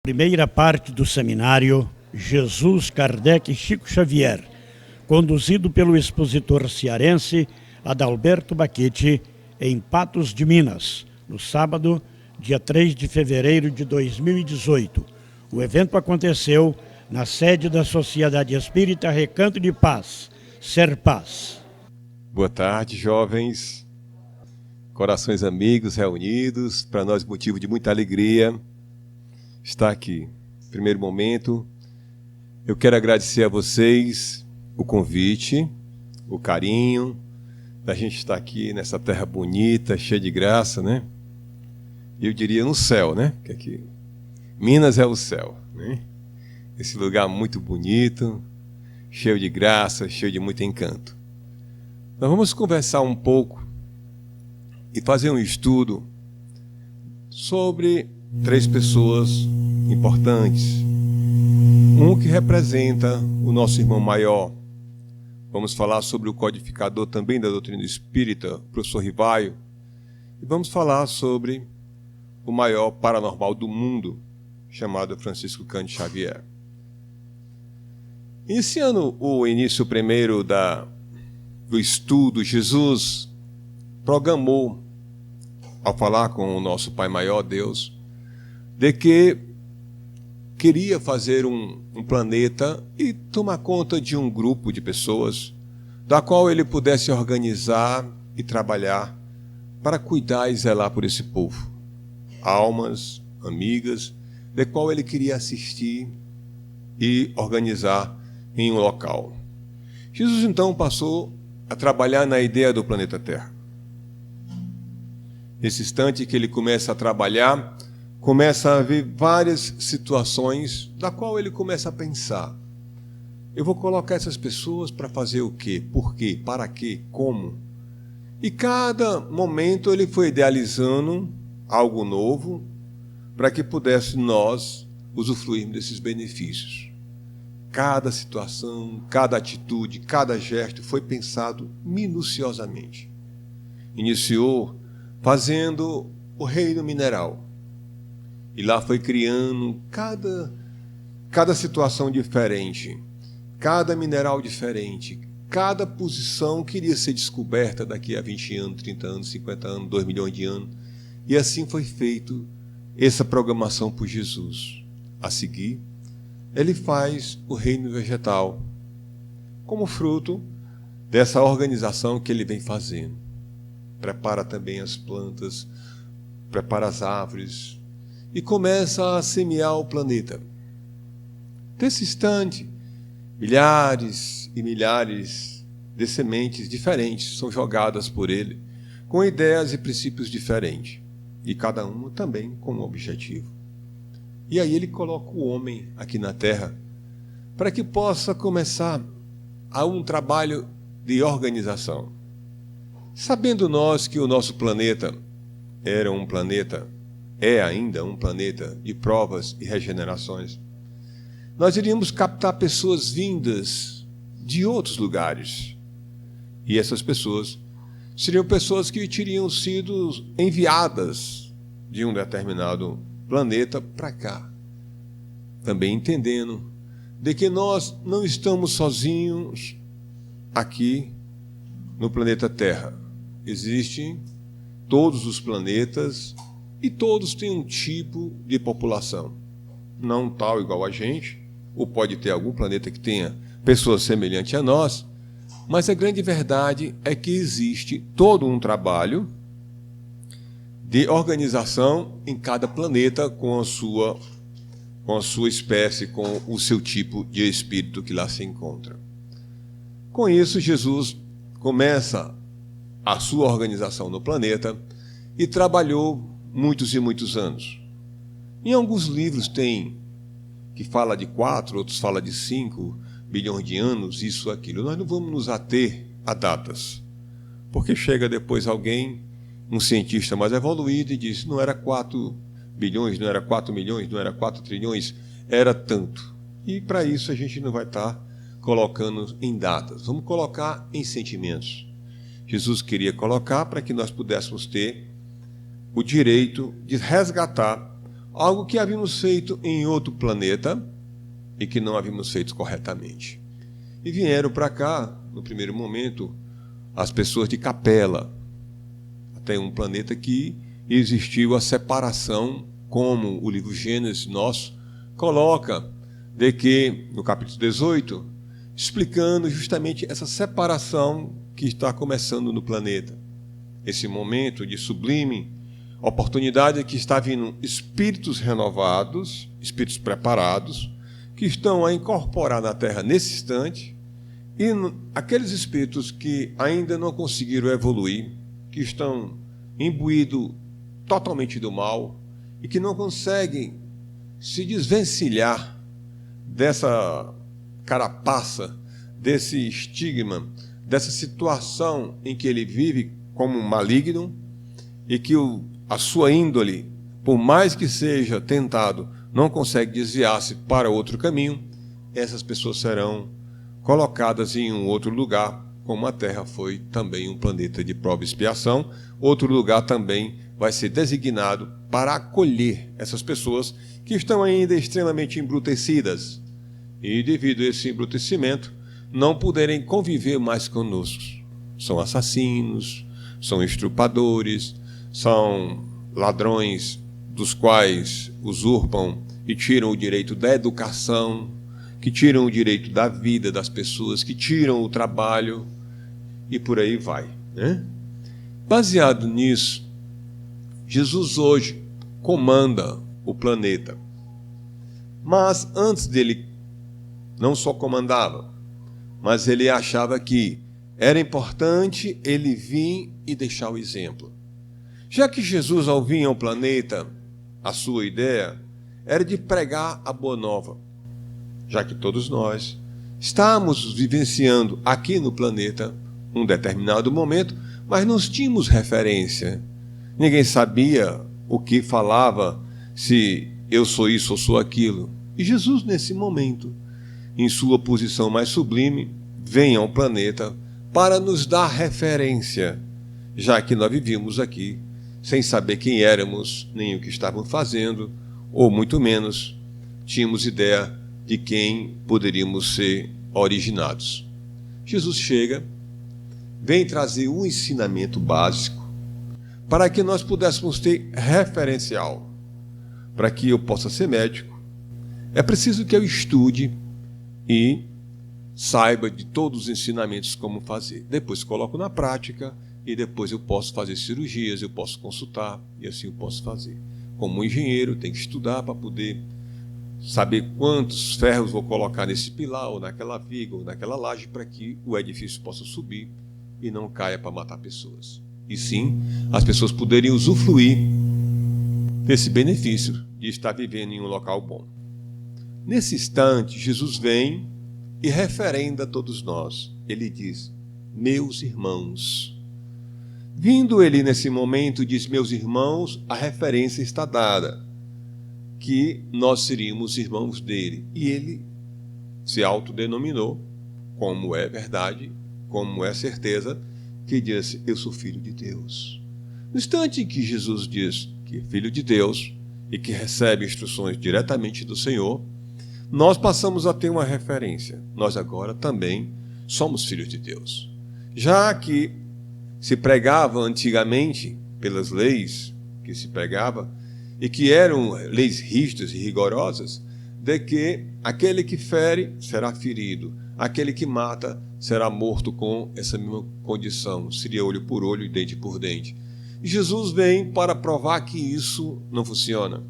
Primeira parte do seminário Jesus, Kardec e Chico Xavier, conduzido pelo expositor cearense Adalberto Baquete, em Patos de Minas, no sábado, dia 3 de fevereiro de 2018. O evento aconteceu na sede da Sociedade Espírita Recanto de Paz, Serpaz. Boa tarde, jovens, corações amigos reunidos, para nós motivo de muita alegria estar aqui. Primeiro momento, eu quero agradecer a vocês o convite, o carinho, da gente estar aqui nessa terra bonita, cheia de graça, né? Eu diria no céu, né? Que aqui, Minas é o céu, né? Esse lugar muito bonito, cheio de graça, cheio de muito encanto. Nós vamos conversar um pouco e fazer um estudo sobre 3 pessoas importantes. Um que representa o nosso irmão maior. Vamos falar sobre o codificador também da doutrina espírita, o professor Rivaio. E vamos falar sobre o maior paranormal do mundo, chamado Francisco Cândido Xavier. Iniciando o início primeiro do estudo, Jesus programou, ao falar com o nosso Pai Maior, Deus, de que queria fazer um planeta e tomar conta de um grupo de pessoas da qual ele pudesse organizar e trabalhar para cuidar e zelar por esse povo. Almas, amigas, de qual ele queria assistir e organizar em um local. Jesus então passou a trabalhar na ideia do planeta Terra. Nesse instante que ele começa a trabalhar, começa a ver várias situações da qual ele começa a pensar. Eu vou colocar essas pessoas para fazer o quê? Por quê? Para quê? Como? E cada momento ele foi idealizando algo novo para que pudesse nós usufruirmos desses benefícios. Cada situação, cada atitude, cada gesto foi pensado minuciosamente. Iniciou fazendo o reino mineral. E lá foi criando cada situação diferente, cada mineral diferente, cada posição queria ser descoberta daqui a 20 anos, 30 anos, 50 anos, 2 milhões de anos. E assim foi feito essa programação por Jesus. A seguir, ele faz o reino vegetal, como fruto dessa organização que ele vem fazendo. Prepara também as plantas, prepara as árvores, e começa a semear o planeta. Nesse instante, milhares e milhares de sementes diferentes são jogadas por ele, com ideias e princípios diferentes, e cada uma também com um objetivo. E aí ele coloca o homem aqui na Terra, para que possa começar a um trabalho de organização. Sabendo nós que o nosso planeta era um planeta, é ainda um planeta de provas e regenerações, nós iríamos captar pessoas vindas de outros lugares. E essas pessoas seriam pessoas que teriam sido enviadas de um determinado planeta para cá. Também entendendo de que nós não estamos sozinhos aqui no planeta Terra. Existem todos os planetas e todos têm um tipo de população. Não tal igual a gente, ou pode ter algum planeta que tenha pessoas semelhantes a nós, mas a grande verdade é que existe todo um trabalho de organização em cada planeta com a sua espécie, com o seu tipo de espírito que lá se encontra. Com isso, Jesus começa a sua organização no planeta e trabalhou muitos e muitos anos. Em alguns livros tem que fala de 4, outros fala de 5 bilhões de anos, isso, aquilo. Nós não vamos nos ater a datas, porque chega depois alguém, um cientista mais evoluído, e diz, não era 4 bilhões, não era 4 milhões, não era 4 trilhões, era tanto. E para isso a gente não vai estar colocando em datas, vamos colocar em sentimentos. Jesus queria colocar para que nós pudéssemos ter o direito de resgatar algo que havíamos feito em outro planeta e que não havíamos feito corretamente. E vieram para cá, no primeiro momento, as pessoas de Capela, até um planeta que existiu a separação, como o livro Gênesis nosso coloca, de que, no capítulo 18, explicando justamente essa separação que está começando no planeta. Esse momento de sublime oportunidade que está vindo espíritos renovados, espíritos preparados, que estão a incorporar na Terra nesse instante, e aqueles espíritos que ainda não conseguiram evoluir, que estão imbuídos totalmente do mal e que não conseguem se desvencilhar dessa carapaça, desse estigma, dessa situação em que ele vive como um maligno e que a sua índole, por mais que seja tentado, não consegue desviar-se para outro caminho, essas pessoas serão colocadas em um outro lugar, como a Terra foi também um planeta de prova e expiação. Outro lugar também vai ser designado para acolher essas pessoas que estão ainda extremamente embrutecidas e, devido a esse embrutecimento, não puderem conviver mais conosco. São assassinos, são estupradores, são ladrões dos quais usurpam e tiram o direito da educação, que tiram o direito da vida das pessoas, que tiram o trabalho e por aí vai, né? Baseado nisso, Jesus hoje comanda o planeta. Mas antes dele, não só comandava, mas ele achava que era importante ele vir e deixar o exemplo. Já que Jesus, ao vir ao planeta, a sua ideia era de pregar a boa nova, já que todos nós estamos vivenciando aqui no planeta um determinado momento, mas não tínhamos referência. Ninguém sabia o que falava, se eu sou isso ou sou aquilo. E Jesus, nesse momento, em sua posição mais sublime, vem ao planeta para nos dar referência, já que nós vivíamos aqui sem saber quem éramos, nem o que estávamos fazendo, ou muito menos tínhamos ideia de quem poderíamos ser originados. Jesus chega, vem trazer um ensinamento básico para que nós pudéssemos ter referencial. Para que eu possa ser médico, é preciso que eu estude e saiba de todos os ensinamentos como fazer. Depois coloco na prática e depois eu posso fazer cirurgias, eu posso consultar e assim eu posso fazer. Como engenheiro, tenho que estudar para poder saber quantos ferros vou colocar nesse pilar, ou naquela viga, ou naquela laje, para que o edifício possa subir e não caia para matar pessoas. E sim, as pessoas poderiam usufruir desse benefício de estar vivendo em um local bom. Nesse instante, Jesus vem e referenda a todos nós. Ele diz, meus irmãos. Vindo ele nesse momento, diz, meus irmãos, a referência está dada, que nós seríamos irmãos dele. E ele se autodenominou, como é verdade, como é certeza, que disse, eu sou filho de Deus. No instante em que Jesus diz que é filho de Deus e que recebe instruções diretamente do Senhor, nós passamos a ter uma referência. Nós agora também somos filhos de Deus. Já que se pregava antigamente, pelas leis que se pregava, e que eram leis rígidas e rigorosas, de que aquele que fere será ferido, aquele que mata será morto com essa mesma condição, seria olho por olho e dente por dente. E Jesus vem para provar que isso não funciona.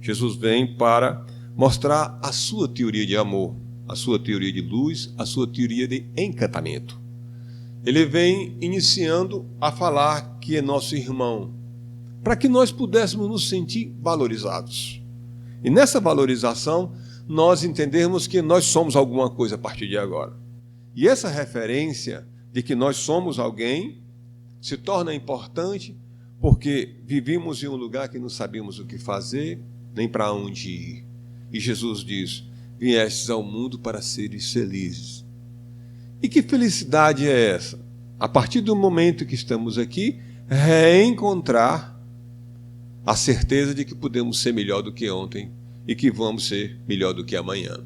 Jesus vem para mostrar a sua teoria de amor, a sua teoria de luz, a sua teoria de encantamento. Ele vem iniciando a falar que é nosso irmão, para que nós pudéssemos nos sentir valorizados. E nessa valorização, nós entendermos que nós somos alguma coisa a partir de agora. E essa referência de que nós somos alguém se torna importante porque vivimos em um lugar que não sabíamos o que fazer, nem para onde ir. E Jesus diz, viestes ao mundo para seres felizes. E que felicidade é essa? A partir do momento que estamos aqui, reencontrar a certeza de que podemos ser melhor do que ontem e que vamos ser melhor do que amanhã.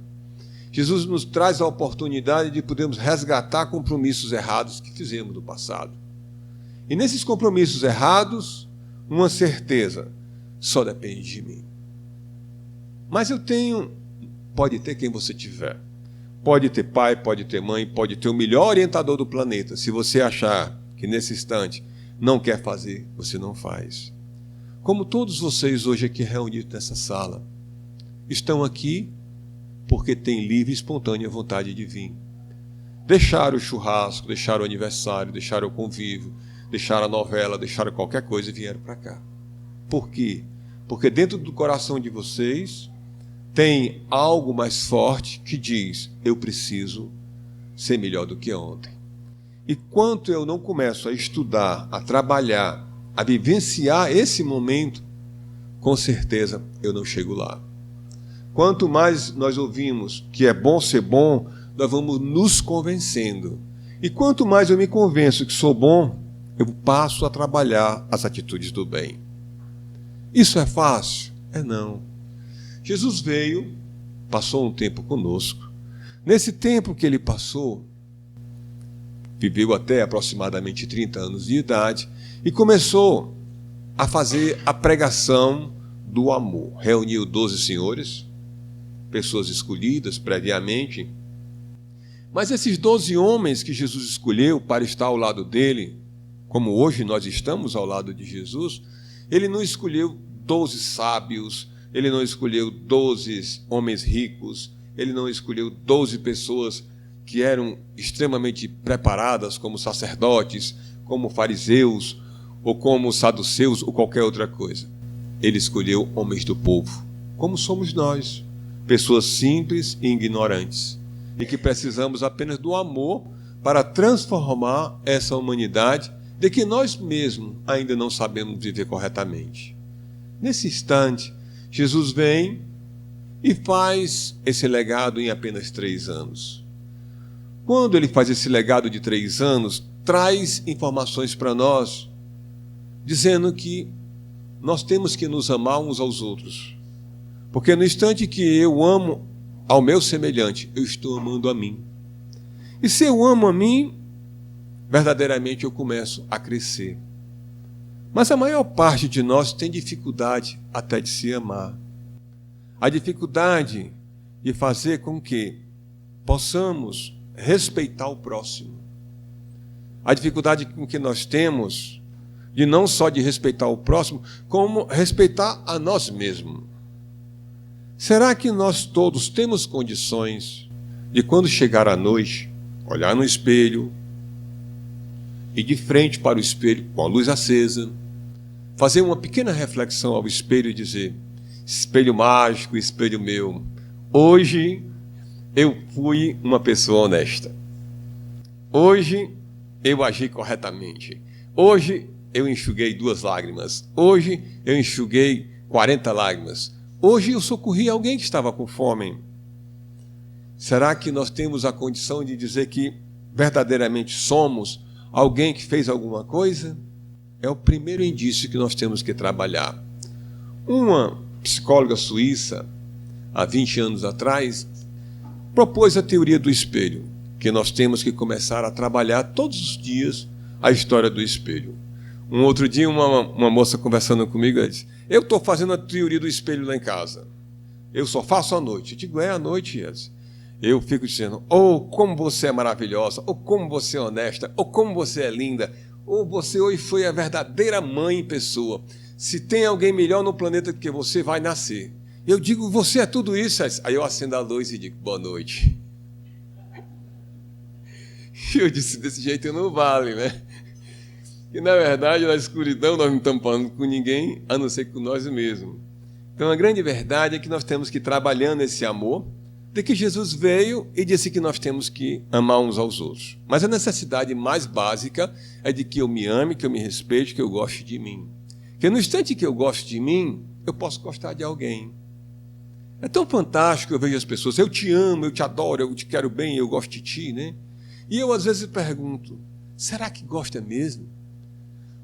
Jesus nos traz a oportunidade de podermos resgatar compromissos errados que fizemos no passado. E nesses compromissos errados, uma certeza, só depende de mim. Mas pode ter quem você tiver. Pode ter pai, pode ter mãe, pode ter o melhor orientador do planeta. Se você achar que nesse instante não quer fazer, você não faz. Como todos vocês hoje aqui reunidos nessa sala, estão aqui porque têm livre e espontânea vontade de vir. Deixaram o churrasco, deixaram o aniversário, deixaram o convívio, deixaram a novela, deixaram qualquer coisa e vieram para cá. Por quê? Porque dentro do coração de vocês tem algo mais forte que diz: eu preciso ser melhor do que ontem. E quanto eu não começo a estudar, a trabalhar, a vivenciar esse momento, com certeza eu não chego lá. Quanto mais nós ouvimos que é bom ser bom, nós vamos nos convencendo. E quanto mais eu me convenço que sou bom, eu passo a trabalhar as atitudes do bem. Isso é fácil? É não. Jesus veio, passou um tempo conosco. Nesse tempo que ele passou, viveu até aproximadamente 30 anos de idade e começou a fazer a pregação do amor. Reuniu 12 senhores, pessoas escolhidas previamente. Mas esses 12 homens que Jesus escolheu para estar ao lado dele, como hoje nós estamos ao lado de Jesus, ele não escolheu 12 sábios, ele não escolheu 12 homens ricos, ele não escolheu 12 pessoas que eram extremamente preparadas, como sacerdotes, como fariseus, ou como saduceus, ou qualquer outra coisa. Ele escolheu homens do povo, como somos nós, pessoas simples e ignorantes, e que precisamos apenas do amor para transformar essa humanidade de que nós mesmos ainda não sabemos viver corretamente. Nesse instante, Jesus vem e faz esse legado em apenas 3 anos. Quando ele faz esse legado de 3 anos, traz informações para nós, dizendo que nós temos que nos amar uns aos outros. Porque no instante que eu amo ao meu semelhante, eu estou amando a mim. E se eu amo a mim, verdadeiramente eu começo a crescer. Mas a maior parte de nós tem dificuldade até de se amar. A dificuldade de fazer com que possamos respeitar o próximo. A dificuldade com que nós temos de não só de respeitar o próximo, como respeitar a nós mesmos. Será que nós todos temos condições de, quando chegar a noite, olhar no espelho e de frente para o espelho, com a luz acesa, fazer uma pequena reflexão ao espelho e dizer: espelho mágico, espelho meu, hoje eu fui uma pessoa honesta. Hoje eu agi corretamente. Hoje eu enxuguei 2 lágrimas. Hoje eu enxuguei 40 lágrimas. Hoje eu socorri alguém que estava com fome. Será que nós temos a condição de dizer que verdadeiramente somos alguém que fez alguma coisa? É o primeiro indício que nós temos que trabalhar. Uma psicóloga suíça, há 20 anos atrás, propôs a teoria do espelho, que nós temos que começar a trabalhar todos os dias a história do espelho. Um outro dia, uma moça conversando comigo, ela disse: eu estou fazendo a teoria do espelho lá em casa. Eu só faço à noite. Eu digo: é à noite, Yas. Eu fico dizendo: oh, como você é maravilhosa, ou como você é honesta, ou como você é linda, ou você hoje foi a verdadeira mãe em pessoa. Se tem alguém melhor no planeta do que você, vai nascer. Eu digo: você é tudo isso. Aí eu acendo a luz e digo: boa noite. E eu disse: desse jeito não vale, né? E na verdade, na escuridão, nós não estamos falando com ninguém, a não ser com nós mesmos. Então a grande verdade é que nós temos que ir trabalhando esse amor, de que Jesus veio e disse que nós temos que amar uns aos outros. Mas a necessidade mais básica é de que eu me ame, que eu me respeite, que eu goste de mim. Porque no instante que eu gosto de mim, eu posso gostar de alguém. É tão fantástico, eu vejo as pessoas: eu te amo, eu te adoro, eu te quero bem, eu gosto de ti, né? E eu às vezes pergunto: será que gosta mesmo?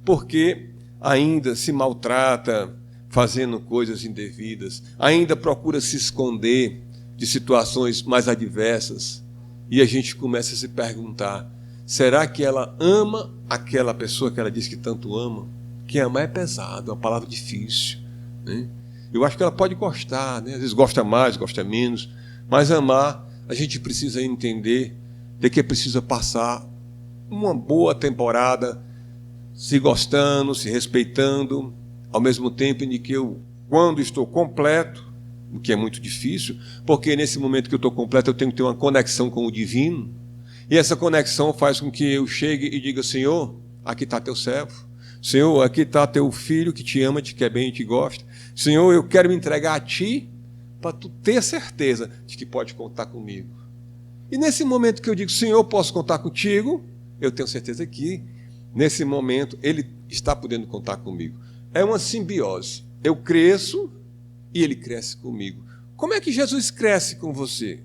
Porque ainda se maltrata, fazendo coisas indevidas, ainda procura se esconder de situações mais adversas. E a gente começa a se perguntar, será que ela ama aquela pessoa que ela diz que tanto ama? Que amar é pesado, é uma palavra difícil, né? Eu acho que ela pode gostar, né? Às vezes gosta mais, gosta menos, mas amar, a gente precisa entender de que precisa passar uma boa temporada se gostando, se respeitando, ao mesmo tempo em que eu, quando estou completo, o que é muito difícil, porque nesse momento que eu estou completo eu tenho que ter uma conexão com o divino, e essa conexão faz com que eu chegue e diga, Senhor, aqui está teu servo, Senhor, aqui está teu filho que te ama, te quer bem e te gosta, Senhor, eu quero me entregar a ti, para tu ter certeza de que pode contar comigo. E nesse momento que eu digo, Senhor, eu posso contar contigo, eu tenho certeza que nesse momento ele está podendo contar comigo. É uma simbiose. Eu cresço e ele cresce comigo. Como é que Jesus cresce com você?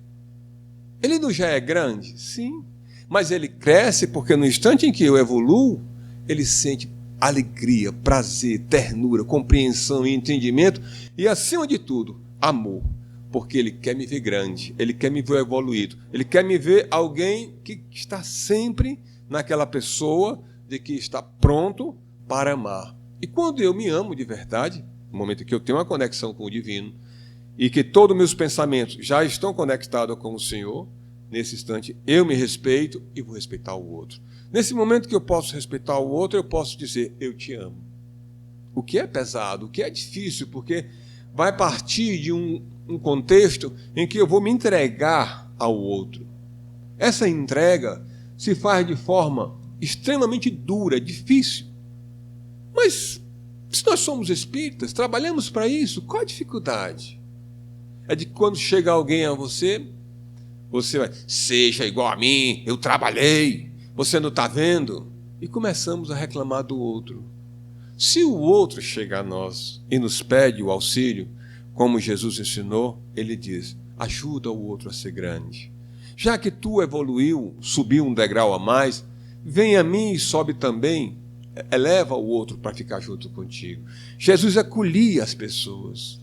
Ele não já é grande? Sim. Mas ele cresce porque no instante em que eu evoluo, ele sente alegria, prazer, ternura, compreensão e entendimento e, acima de tudo, amor. Porque ele quer me ver grande, ele quer me ver evoluído, ele quer me ver alguém que está sempre naquela pessoa de que está pronto para amar. E quando eu me amo de verdade, no momento que eu tenho uma conexão com o divino, e que todos os meus pensamentos já estão conectados com o Senhor, nesse instante eu me respeito e vou respeitar o outro. Nesse momento que eu posso respeitar o outro, eu posso dizer, eu te amo. O que é pesado, o que é difícil, porque vai partir de um contexto em que eu vou me entregar ao outro. Essa entrega se faz de forma extremamente dura, difícil. Mas, se nós somos espíritas, trabalhamos para isso, qual a dificuldade? É de que quando chega alguém a você, você vai, seja igual a mim, eu trabalhei, você não está vendo? E começamos a reclamar do outro. Se o outro chega a nós e nos pede o auxílio, como Jesus ensinou, ele diz, ajuda o outro a ser grande. Já que tu evoluiu, subiu um degrau a mais, vem a mim e sobe também, eleva o outro para ficar junto contigo. Jesus acolhia as pessoas.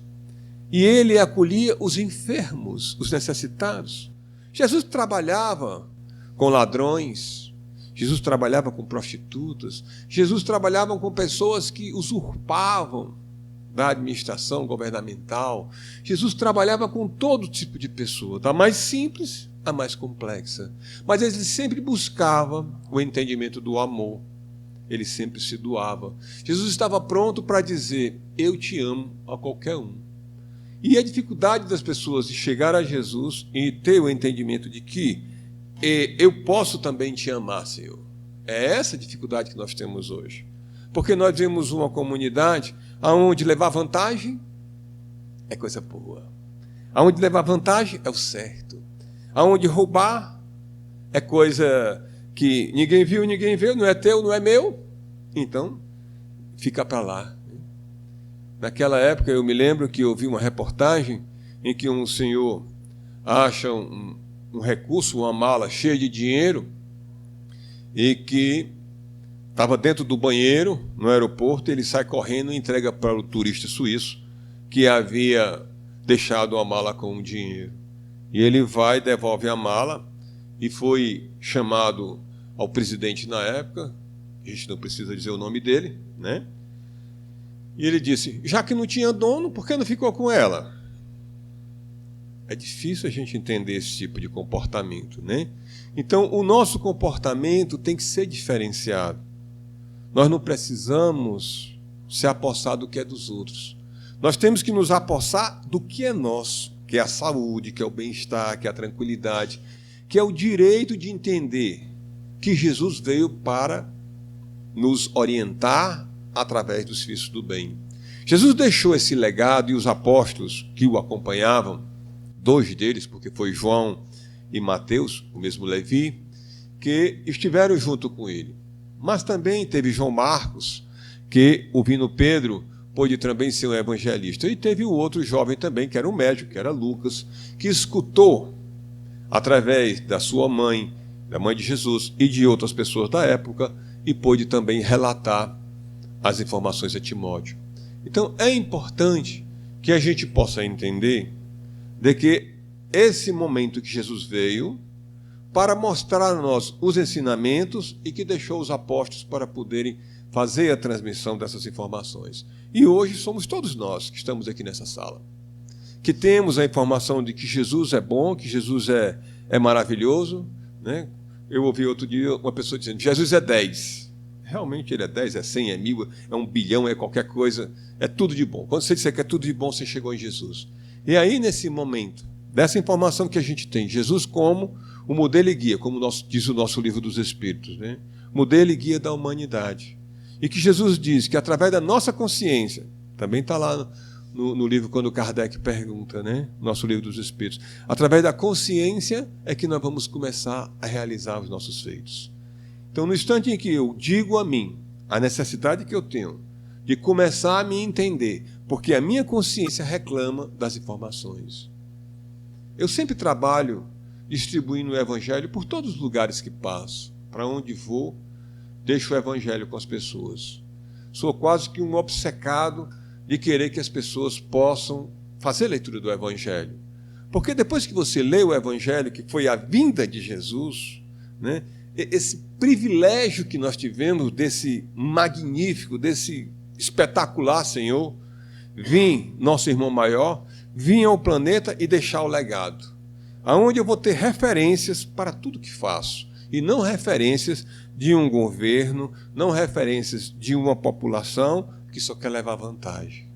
E ele acolhia os enfermos, os necessitados. Jesus trabalhava com ladrões, Jesus trabalhava com prostitutas, Jesus trabalhava com pessoas que usurpavam da administração governamental. Jesus trabalhava com todo tipo de pessoa, da mais simples à mais complexa. Mas ele sempre buscava o entendimento do amor. Ele sempre se doava. Jesus estava pronto para dizer, eu te amo a qualquer um. E a dificuldade das pessoas de chegar a Jesus e ter o entendimento de que eu posso também te amar, Senhor. É essa a dificuldade que nós temos hoje. Porque nós vemos uma comunidade onde levar vantagem é coisa boa. Onde levar vantagem é o certo. Onde roubar é coisa que ninguém viu, ninguém vê, não é teu, não é meu. Então, fica para lá. Naquela época, eu me lembro que eu vi uma reportagem em que um senhor acha um recurso, uma mala cheia de dinheiro, e que estava dentro do banheiro, no aeroporto, ele sai correndo e entrega para o turista suíço, que havia deixado a mala com o dinheiro. E ele vai, devolve a mala, e foi chamado ao presidente na época, a gente não precisa dizer o nome dele, né? E ele disse, já que não tinha dono, por que não ficou com ela? É difícil a gente entender esse tipo de comportamento, né? Então, o nosso comportamento tem que ser diferenciado. Nós não precisamos se apossar do que é dos outros. Nós temos que nos apossar do que é nosso, que é a saúde, que é o bem-estar, que é a tranquilidade, que é o direito de entender que Jesus veio para nos orientar através do serviço do bem. Jesus deixou esse legado e os apóstolos que o acompanhavam, 2 deles, porque foi João e Mateus, o mesmo Levi, que estiveram junto com ele. Mas também teve João Marcos, que, ouvindo Pedro, pôde também ser um evangelista. E teve o outro jovem também, que era um médico, que era Lucas, que escutou, através da sua mãe, da mãe de Jesus, e de outras pessoas da época, e pôde também relatar as informações a Timóteo. Então é importante que a gente possa entender de que esse momento que Jesus veio para mostrar a nós os ensinamentos e que deixou os apóstolos para poderem fazer a transmissão dessas informações. E hoje somos todos nós que estamos aqui nessa sala, que temos a informação de que Jesus é bom, que Jesus é maravilhoso, né? Eu ouvi outro dia uma pessoa dizendo, Jesus é 10. Realmente ele é 10, é 100, é 1000, é 1 bilhão, é qualquer coisa, é tudo de bom. Quando você disser que é tudo de bom, você chegou em Jesus. E aí, nesse momento, dessa informação que a gente tem, Jesus como o modelo e guia, como diz o nosso livro dos Espíritos, né? Modelo e guia da humanidade. E que Jesus diz que através da nossa consciência, também está lá no livro quando Kardec pergunta, né? Nosso livro dos Espíritos, através da consciência é que nós vamos começar a realizar os nossos feitos. Então, no instante em que eu digo a mim a necessidade que eu tenho de começar a me entender, porque a minha consciência reclama das informações. Eu sempre trabalho distribuindo o Evangelho por todos os lugares que passo. Para onde vou, deixo o Evangelho com as pessoas. Sou quase que um obcecado de querer que as pessoas possam fazer a leitura do Evangelho. Porque depois que você lê o Evangelho, que foi a vinda de Jesus, né, esse privilégio que nós tivemos desse magnífico, desse espetacular Senhor, vir, nosso irmão maior, vir ao planeta e deixar o legado, aonde eu vou ter referências para tudo que faço, e não referências de um governo, não referências de uma população que só quer levar vantagem.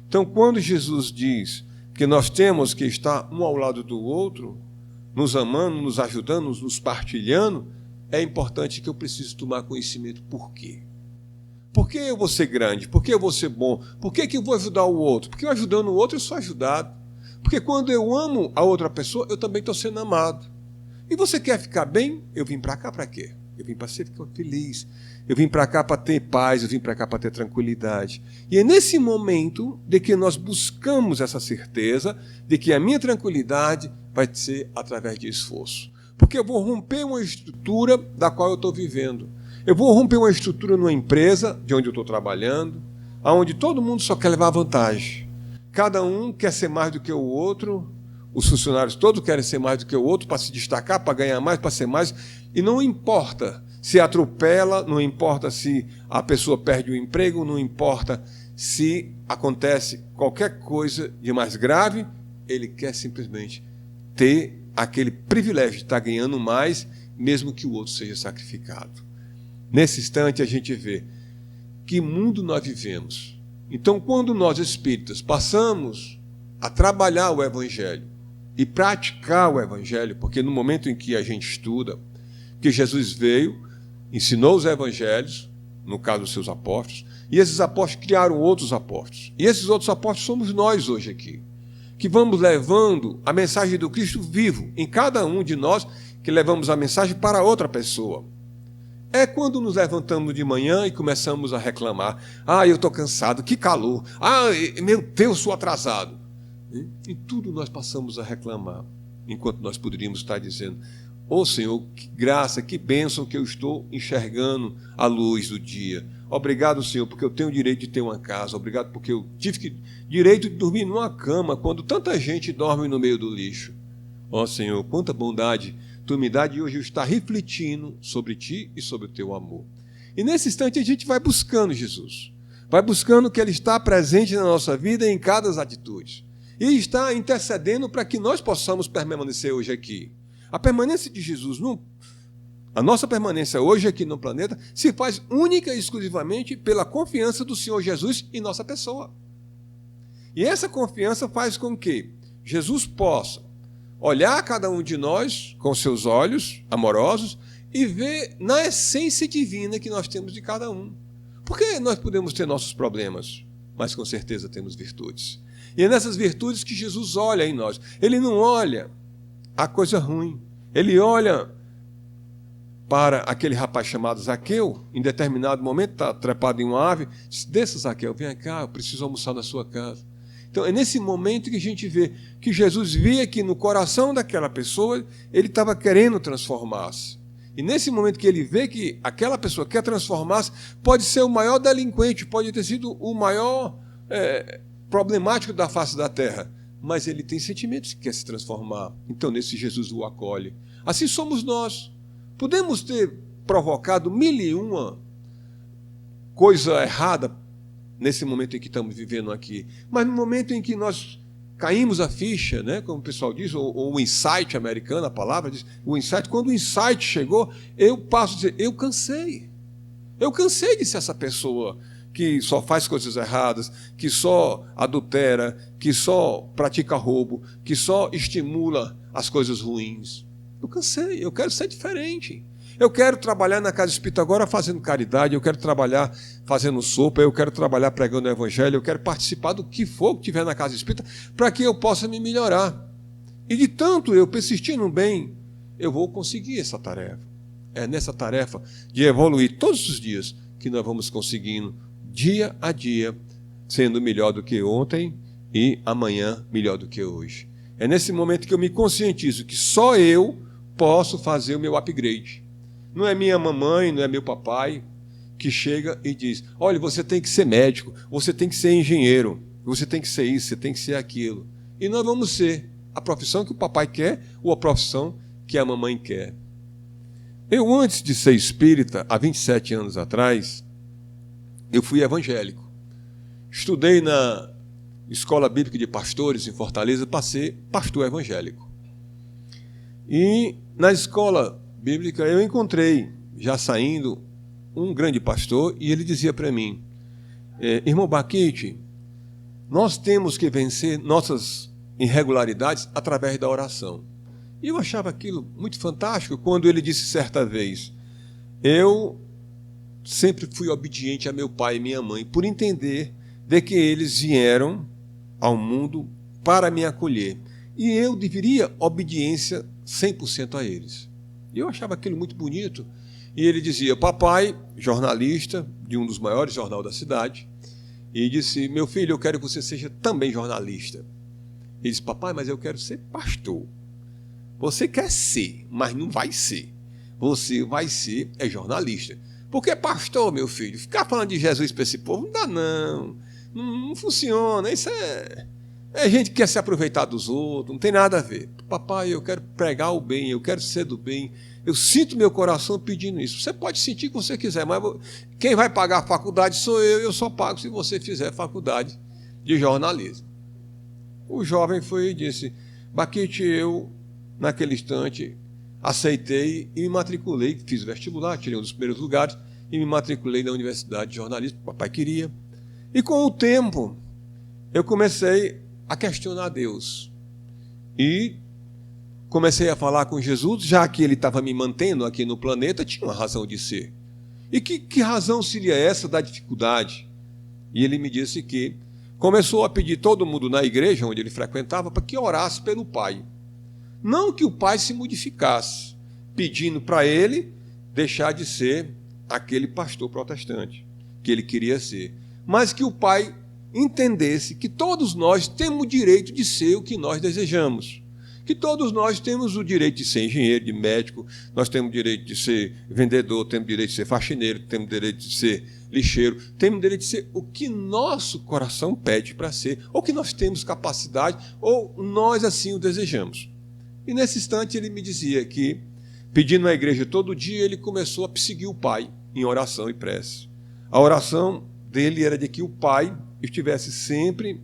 Então, quando Jesus diz que nós temos que estar um ao lado do outro, nos amando, nos ajudando, nos partilhando, é importante que eu preciso tomar conhecimento. Por quê? Por que eu vou ser grande? Por que eu vou ser bom? Por que eu vou ajudar o outro? Porque eu ajudando o outro, eu sou ajudado. Porque quando eu amo a outra pessoa, eu também estou sendo amado. E você quer ficar bem? Eu vim para cá para quê? Eu vim para ser feliz. Eu vim para cá para ter paz, eu vim para cá para ter tranquilidade. E é nesse momento de que nós buscamos essa certeza de que a minha tranquilidade vai ser através de esforço. Porque eu vou romper uma estrutura da qual eu estou vivendo. Eu vou romper uma estrutura numa empresa de onde eu estou trabalhando, onde todo mundo só quer levar vantagem. Cada um quer ser mais do que o outro, os funcionários todos querem ser mais do que o outro para se destacar, para ganhar mais, para ser mais. E não importa se atropela, não importa se a pessoa perde o emprego, não importa se acontece qualquer coisa de mais grave, ele quer simplesmente ter aquele privilégio de estar ganhando mais, mesmo que o outro seja sacrificado. Nesse instante a gente vê que mundo nós vivemos. Então, quando nós espíritas passamos a trabalhar o Evangelho e praticar o Evangelho, porque no momento em que a gente estuda, que Jesus veio, ensinou os Evangelhos, no caso dos seus apóstolos, e esses apóstolos criaram outros apóstolos. E esses outros apóstolos somos nós hoje aqui, que vamos levando a mensagem do Cristo vivo, em cada um de nós, que levamos a mensagem para outra pessoa. É quando nos levantamos de manhã e começamos a reclamar. Ah, eu estou cansado, que calor. Ah, meu Deus, sou atrasado. E tudo nós passamos a reclamar, enquanto nós poderíamos estar dizendo, ô Senhor, que graça, que bênção que eu estou enxergando a luz do dia. Obrigado, Senhor, porque eu tenho o direito de ter uma casa. Obrigado porque eu tive direito de dormir numa cama, quando tanta gente dorme no meio do lixo. Ó Senhor, quanta bondade tu me dá de hoje eu estar refletindo sobre ti e sobre o teu amor. E nesse instante a gente vai buscando Jesus. Vai buscando que Ele está presente na nossa vida em cada atitude. E está intercedendo para que nós possamos permanecer hoje aqui. A permanência de Jesus, a nossa permanência hoje aqui no planeta, se faz única e exclusivamente pela confiança do Senhor Jesus em nossa pessoa. E essa confiança faz com que Jesus possa olhar cada um de nós com seus olhos amorosos e ver na essência divina que nós temos de cada um. Porque nós podemos ter nossos problemas, mas com certeza temos virtudes. E é nessas virtudes que Jesus olha em nós. Ele não olha a coisa ruim. Ele olha para aquele rapaz chamado Zaqueu, em determinado momento está trepado em uma árvore, diz, desça, Zaqueu, vem cá, eu preciso almoçar na sua casa. Então é nesse momento que a gente vê que Jesus via que no coração daquela pessoa ele estava querendo transformar-se. E nesse momento que ele vê que aquela pessoa quer transformar-se, pode ser o maior delinquente, pode ter sido o maior problemático da face da terra, mas ele tem sentimentos que quer se transformar. Então, nesse Jesus o acolhe. Assim somos nós. Podemos ter provocado 1001 coisa errada nesse momento em que estamos vivendo aqui, mas no momento em que nós caímos a ficha, né, como o pessoal diz, ou o insight americano, a palavra diz, o insight, quando o insight chegou, eu passo a dizer, eu cansei de ser essa pessoa que só faz coisas erradas, que só adultera, que só pratica roubo, que só estimula as coisas ruins. Eu cansei, eu quero ser diferente. Eu quero trabalhar na Casa Espírita agora fazendo caridade, eu quero trabalhar fazendo sopa, eu quero trabalhar pregando o Evangelho, eu quero participar do que for que tiver na Casa Espírita para que eu possa me melhorar. E de tanto eu persistir no bem, eu vou conseguir essa tarefa. É nessa tarefa de evoluir todos os dias que nós vamos conseguindo, dia a dia, sendo melhor do que ontem e amanhã melhor do que hoje. É nesse momento que eu me conscientizo que só eu posso fazer o meu upgrade. Não é minha mamãe, não é meu papai que chega e diz, olha, você tem que ser médico, você tem que ser engenheiro, você tem que ser isso, você tem que ser aquilo. E nós vamos ser a profissão que o papai quer ou a profissão que a mamãe quer. Eu, antes de ser espírita, há 27 anos atrás, eu fui evangélico. Estudei na Escola Bíblica de Pastores, em Fortaleza, para ser pastor evangélico. E na escola bíblica eu encontrei, já saindo, um grande pastor, e ele dizia para mim, irmão Baquete, nós temos que vencer nossas irregularidades através da oração. E eu achava aquilo muito fantástico quando ele disse certa vez, eu sempre fui obediente a meu pai e minha mãe, por entender de que eles vieram ao mundo para me acolher. E eu deveria obediência 100% a eles. E eu achava aquilo muito bonito. E ele dizia, papai, jornalista de um dos maiores jornais da cidade, e disse, meu filho, eu quero que você seja também jornalista. Ele disse, papai, mas eu quero ser pastor. Você quer ser, mas não vai ser. Você vai ser jornalista. Porque pastor, meu filho, ficar falando de Jesus para esse povo não dá não. Não funciona. Isso é gente que quer se aproveitar dos outros, não tem nada a ver. Papai, eu quero pregar o bem, eu quero ser do bem. Eu sinto meu coração pedindo isso. Você pode sentir o que você quiser, mas quem vai pagar a faculdade sou eu só pago se você fizer faculdade de jornalismo. O jovem foi e disse, Baquete, eu, naquele instante, aceitei e me matriculei, fiz o vestibular, tirei um dos primeiros lugares e me matriculei na Universidade de Jornalismo, o papai queria. E com o tempo, eu comecei a questionar Deus. E comecei a falar com Jesus, já que ele estava me mantendo aqui no planeta, tinha uma razão de ser. E que razão seria essa da dificuldade? E ele me disse que começou a pedir todo mundo na igreja onde ele frequentava para que orasse pelo pai. Não que o pai se modificasse, pedindo para ele deixar de ser aquele pastor protestante que ele queria ser, mas que o pai entendesse que todos nós temos o direito de ser o que nós desejamos, que todos nós temos o direito de ser engenheiro, de médico, nós temos o direito de ser vendedor, temos o direito de ser faxineiro, temos o direito de ser lixeiro, temos o direito de ser o que nosso coração pede para ser, ou que nós temos capacidade, ou nós assim o desejamos. E nesse instante ele me dizia que, pedindo na igreja todo dia, ele começou a perseguir o pai em oração e prece. A oração dele era de que o pai estivesse sempre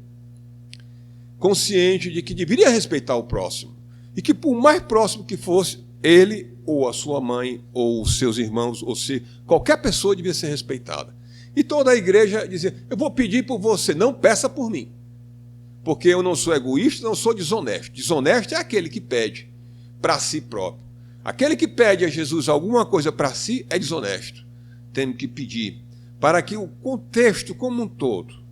consciente de que deveria respeitar o próximo. E que por mais próximo que fosse, ele ou a sua mãe, ou os seus irmãos, ou se qualquer pessoa devia ser respeitada. E toda a igreja dizia, eu vou pedir por você, não peça por mim. Porque eu não sou egoísta, não sou desonesto. Desonesto é aquele que pede para si próprio. Aquele que pede a Jesus alguma coisa para si é desonesto. Temos que pedir para que o contexto como um todo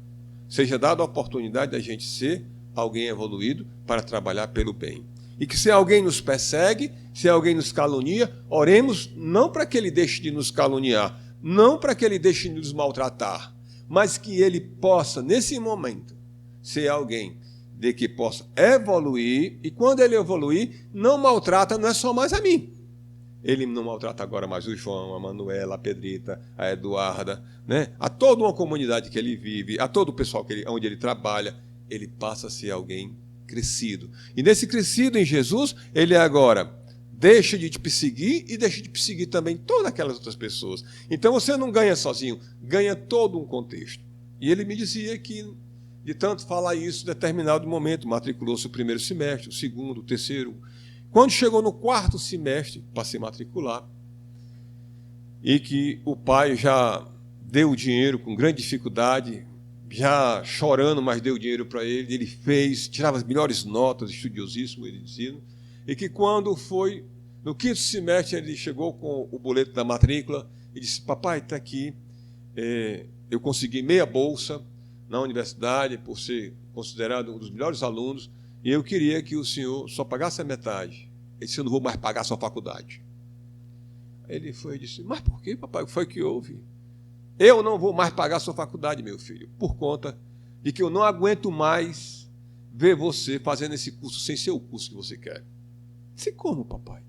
seja dado a oportunidade da gente ser alguém evoluído para trabalhar pelo bem. E que se alguém nos persegue, se alguém nos calunia, oremos não para que ele deixe de nos caluniar, não para que ele deixe de nos maltratar, mas que ele possa, nesse momento, ser alguém de que possa evoluir, e quando ele evoluir, não maltrata, não é só mais a mim, Ele não maltrata agora mais o João, a Manuela, a Pedrita, a Eduarda, né? A toda uma comunidade que ele vive, a todo o pessoal onde ele trabalha, ele passa a ser alguém crescido. E nesse crescido em Jesus, ele agora deixa de te perseguir e deixa de perseguir também todas aquelas outras pessoas. Então você não ganha sozinho, ganha todo um contexto. E ele me dizia que, de tanto falar isso, em determinado momento, matriculou-se o primeiro semestre, o segundo, o terceiro. Quando chegou no quarto semestre, para se matricular, e que o pai já deu o dinheiro com grande dificuldade, já chorando, mas deu o dinheiro para ele, ele fez, tirava as melhores notas, estudiosíssimo, ele dizia, e que quando foi no quinto semestre, ele chegou com o boleto da matrícula e disse: papai, está aqui, eu consegui meia bolsa na universidade por ser considerado um dos melhores alunos, e eu queria que o senhor só pagasse a metade. Ele disse: eu não vou mais pagar a sua faculdade. Aí ele foi e disse: mas por quê, papai? O que foi que houve? Eu não vou mais pagar a sua faculdade, meu filho, por conta de que eu não aguento mais ver você fazendo esse curso sem ser o curso que você quer. Disse: como, papai?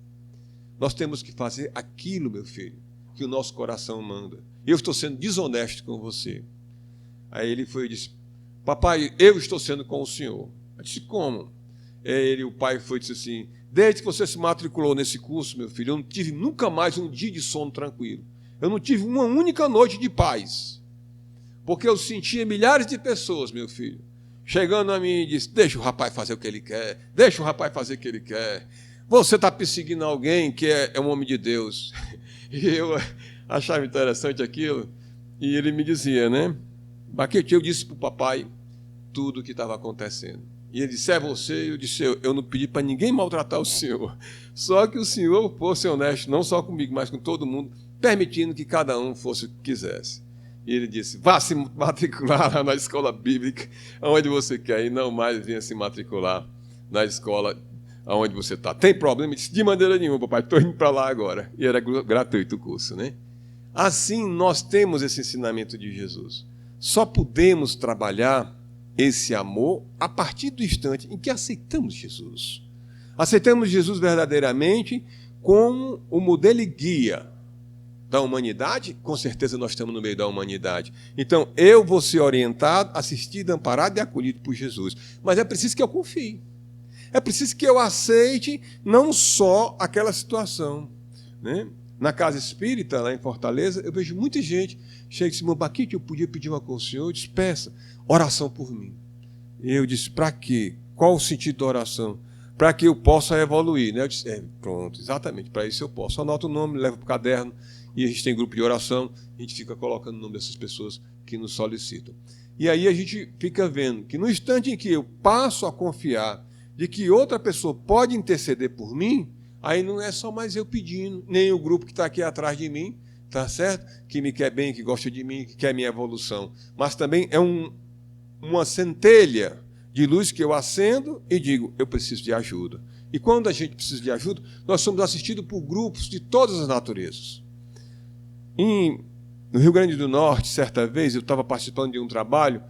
Nós temos que fazer aquilo, meu filho, que o nosso coração manda. Eu estou sendo desonesto com você. Aí ele foi e disse: papai, eu estou sendo com o senhor. Eu disse: como? O pai foi e disse assim: desde que você se matriculou nesse curso, meu filho, eu não tive nunca mais um dia de sono tranquilo. Eu não tive uma única noite de paz. Porque eu sentia milhares de pessoas, meu filho, chegando a mim e disse: deixa o rapaz fazer o que ele quer, deixa o rapaz fazer o que ele quer. Você está perseguindo alguém que é um homem de Deus. E eu achava interessante aquilo. E ele me dizia, né? Baquete, eu disse para o papai tudo o que estava acontecendo. E ele disse: é você? Eu disse: eu não pedi para ninguém maltratar o senhor. Só que o senhor fosse honesto, não só comigo, mas com todo mundo, permitindo que cada um fosse o que quisesse. E ele disse: vá se matricular lá na escola bíblica, onde você quer, e não mais venha se matricular na escola onde você está. Tem problema? Ele disse: de maneira nenhuma, papai, estou indo para lá agora. E era gratuito o curso, né? Assim, nós temos esse ensinamento de Jesus. Só podemos trabalhar esse amor a partir do instante em que aceitamos Jesus. Aceitamos Jesus verdadeiramente como o modelo e guia da humanidade. Com certeza nós estamos no meio da humanidade. Então, eu vou ser orientado, assistido, amparado e acolhido por Jesus. Mas é preciso que eu confie. É preciso que eu aceite não só aquela situação, né? Na casa espírita, lá em Fortaleza, eu vejo muita gente chega e diz: meu Baquete, eu podia pedir uma coisa ao senhor? Eu disse: peça, oração por mim. E eu disse: para quê? Qual o sentido da oração? Para que eu possa evoluir, né? Eu disse: pronto, exatamente, para isso eu posso. Anoto o nome, levo para o caderno, e a gente tem grupo de oração, a gente fica colocando o nome dessas pessoas que nos solicitam. E aí a gente fica vendo que no instante em que eu passo a confiar de que outra pessoa pode interceder por mim, aí não é só mais eu pedindo, nem o grupo que está aqui atrás de mim, tá certo? Que me quer bem, que gosta de mim, que quer minha evolução. Mas também é uma centelha de luz que eu acendo e digo: eu preciso de ajuda. E quando a gente precisa de ajuda, nós somos assistidos por grupos de todas as naturezas. No Rio Grande do Norte, certa vez, eu estava participando de um trabalho,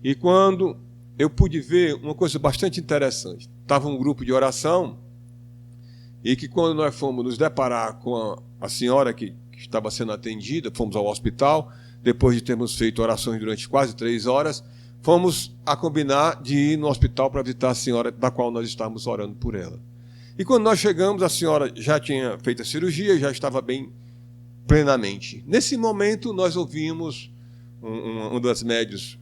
e quando eu pude ver uma coisa bastante interessante. Estava um grupo de oração, e que quando nós fomos nos deparar com a senhora que estava sendo atendida, fomos ao hospital, depois de termos feito orações durante quase 3 horas, fomos a combinar de ir no hospital para visitar a senhora da qual nós estávamos orando por ela. E quando nós chegamos, a senhora já tinha feito a cirurgia, já estava bem plenamente. Nesse momento, nós ouvimos um das médios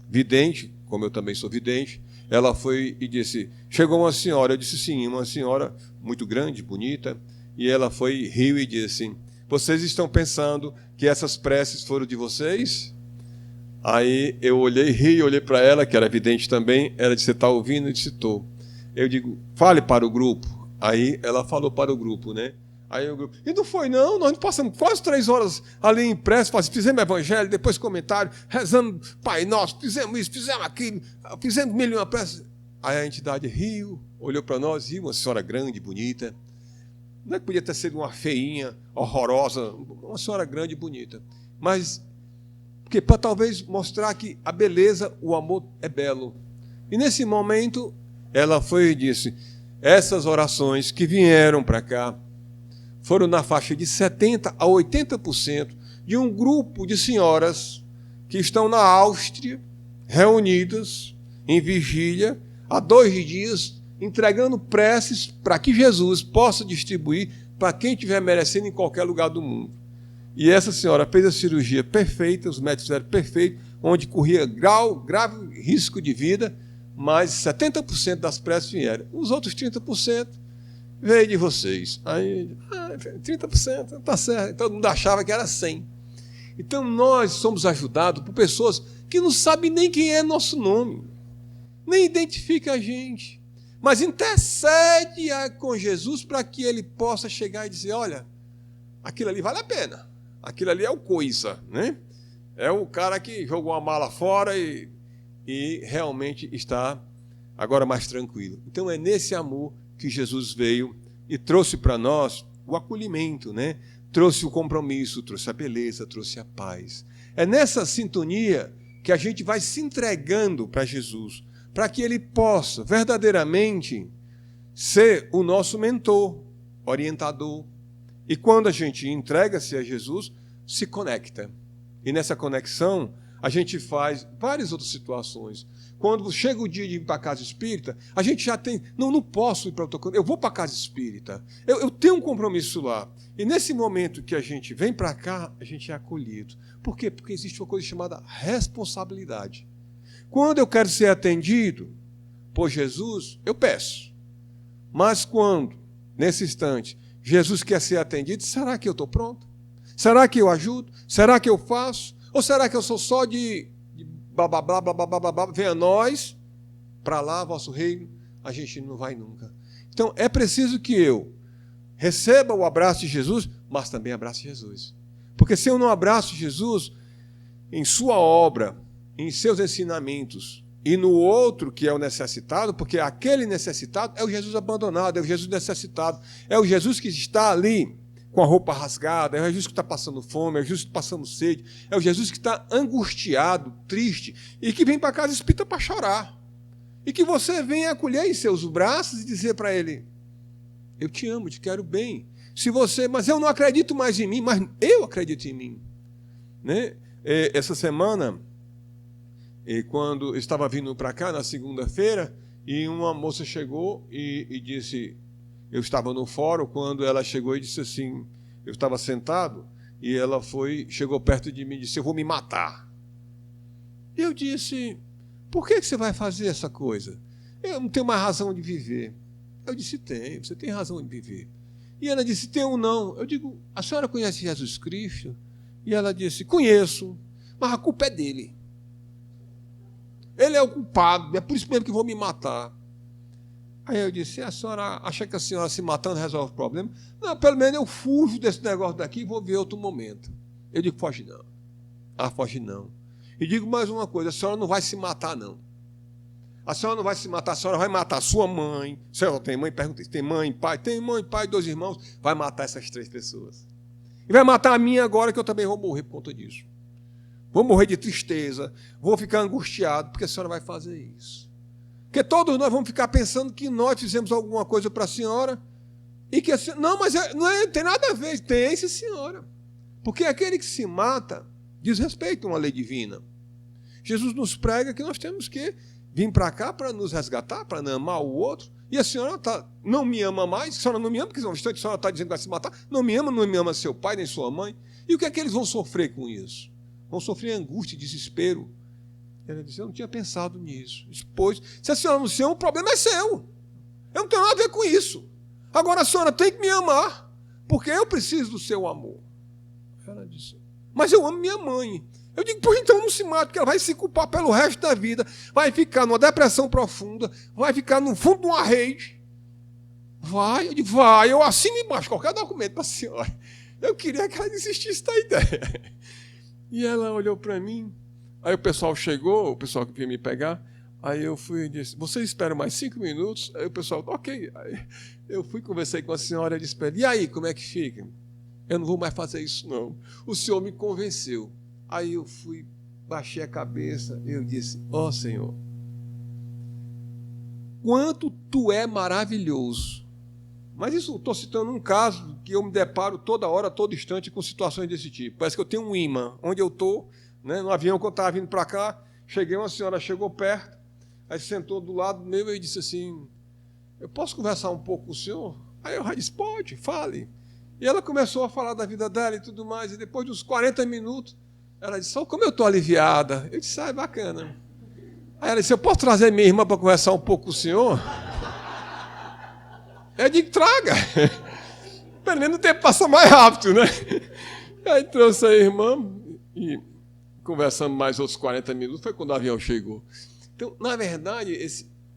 vidente, como eu também sou vidente, ela foi e disse: chegou uma senhora. Eu disse: sim, uma senhora muito grande, bonita, e ela foi, riu e disse: vocês estão pensando que essas preces foram de vocês? Aí eu olhei, ri, olhei para ela, que era vidente também. Ela disse: você está ouvindo? Eu disse: estou. Eu digo: fale para o grupo. Aí ela falou para o grupo, né? Aí o grupo: e não foi não, nós passamos quase 3 horas ali em prece, fizemos evangelho, depois comentário, rezando Pai Nosso, fizemos isso, fizemos aquilo, fizemos 1000 preces. Aí a entidade riu, olhou para nós, riu, uma senhora grande, bonita. Não é que podia ter sido uma feinha, horrorosa, uma senhora grande e bonita. Mas, porque para talvez mostrar que a beleza, o amor é belo. E nesse momento, ela foi e disse: essas orações que vieram para cá foram na faixa de 70% a 80% de um grupo de senhoras que estão na Áustria, reunidas em vigília, há 2 dias, entregando preces para que Jesus possa distribuir para quem estiver merecendo em qualquer lugar do mundo. E essa senhora fez a cirurgia perfeita, os médicos fizeram perfeito, onde corria grave risco de vida, mas 70% das preces vieram. Os outros 30% veio de vocês. Aí, 30%, tá certo. Todo mundo achava que era 100%. Então nós somos ajudados por pessoas que não sabem nem quem é nosso nome, nem identifica a gente, mas intercede com Jesus para que ele possa chegar e dizer, olha, aquilo ali vale a pena, aquilo ali é o coisa, né? É o cara que jogou a mala fora e realmente está agora mais tranquilo. Então é nesse amor que Jesus veio e trouxe para nós o acolhimento, né? Trouxe o compromisso, trouxe a beleza, trouxe a paz. É nessa sintonia que a gente vai se entregando para Jesus, para que ele possa verdadeiramente ser o nosso mentor, orientador. E quando a gente entrega-se a Jesus, se conecta. E nessa conexão, a gente faz várias outras situações. Quando chega o dia de ir para a casa espírita, a gente já tem... Não posso ir para outra coisa. Eu vou para a casa espírita. Eu tenho um compromisso lá. E nesse momento que a gente vem para cá, a gente é acolhido. Por quê? Porque existe uma coisa chamada responsabilidade. Quando eu quero ser atendido por Jesus, eu peço. Mas quando, nesse instante, Jesus quer ser atendido, será que eu estou pronto? Será que eu ajudo? Será que eu faço? Ou será que eu sou só de blá, blá, blá, blá, blá, blá, blá, venha nós, para lá, vosso reino, a gente não vai nunca. Então, é preciso que eu receba o abraço de Jesus, mas também abrace Jesus. Porque se eu não abraço Jesus, em sua obra, em seus ensinamentos, e no outro que é o necessitado, porque aquele necessitado é o Jesus abandonado, é o Jesus necessitado, é o Jesus que está ali, com a roupa rasgada, é o Jesus que está passando fome, é o Jesus que está passando sede, é o Jesus que está angustiado, triste, e que vem para a casa espírita para chorar. E que você venha acolher em seus braços e dizer para ele, eu te amo, te quero bem. Mas eu não acredito mais em mim, mas eu acredito em mim. Né? Essa semana, quando eu estava vindo para cá, na segunda-feira, e uma moça chegou e disse... Eu estava no fórum, quando ela chegou e disse assim, eu estava sentado, e ela chegou perto de mim e disse, eu vou me matar. Eu disse, por que você vai fazer essa coisa? Eu não tenho mais razão de viver. Eu disse, tem, você tem razão de viver. E ela disse, tem ou não? Eu digo, a senhora conhece Jesus Cristo? E ela disse, conheço, mas a culpa é dele. Ele é o culpado, é por isso mesmo que eu vou me matar. Aí eu disse, a senhora acha que a senhora se matando resolve o problema? Não, pelo menos eu fujo desse negócio daqui e vou ver outro momento. Eu digo, foge não. Ah, foge não. E digo mais uma coisa, a senhora não vai se matar, não. A senhora não vai se matar, a senhora vai matar sua mãe. A senhora tem mãe? Perguntei, tem mãe, pai? Tem mãe, pai, 2 irmãos. Vai matar essas 3 pessoas. E vai matar a minha agora, que eu também vou morrer por conta disso. Vou morrer de tristeza, vou ficar angustiado, porque a senhora vai fazer isso. Porque todos nós vamos ficar pensando que nós fizemos alguma coisa para a senhora e que a senhora... Não, mas não tem nada a ver. Tem, sim, senhora. Porque aquele que se mata desrespeita uma lei divina. Jesus nos prega que nós temos que vir para cá para nos resgatar, para não amar o outro. E a senhora não me ama mais, a senhora não me ama, porque a senhora está dizendo que vai se matar. Não me ama seu pai nem sua mãe. E o que é que eles vão sofrer com isso? Vão sofrer angústia e desespero. Ela disse, eu não tinha pensado nisso. Pois, se a senhora não se ama, o problema é seu. Eu não tenho nada a ver com isso. Agora a senhora tem que me amar, porque eu preciso do seu amor. Ela disse, mas eu amo minha mãe. Eu digo, pois então não se mate, porque ela vai se culpar pelo resto da vida, vai ficar numa depressão profunda, vai ficar no fundo de uma rede. Vai, eu digo, vai, eu assino embaixo qualquer documento para a senhora. Eu queria que ela desistisse da ideia. E ela olhou para mim. Aí o pessoal chegou, o pessoal que veio me pegar, aí eu fui e disse, você espera mais 5 minutos? Aí o pessoal, ok. Aí eu fui, conversei com a senhora e disse, e aí, como é que fica? Eu não vou mais fazer isso, não. O senhor me convenceu. Aí eu fui, baixei a cabeça, eu disse, ó Senhor, quanto tu é maravilhoso, Mas isso estou citando um caso que eu me deparo toda hora, todo instante, com situações desse tipo. Parece que eu tenho um imã. Onde eu estou, né, no avião que eu estava vindo para cá, uma senhora chegou perto, aí sentou do lado meu e disse assim, eu posso conversar um pouco com o senhor? Aí eu já disse, pode, fale. E ela começou a falar da vida dela e tudo mais, e depois de uns 40 minutos, ela disse, como eu estou aliviada. Eu disse, bacana. Aí ela disse, eu posso trazer minha irmã para conversar um pouco com o senhor? Eu digo, traga. Pelo menos o tempo passa mais rápido, né? Aí trouxe a irmã e conversamos mais outros 40 minutos, foi quando o avião chegou. Então, na verdade,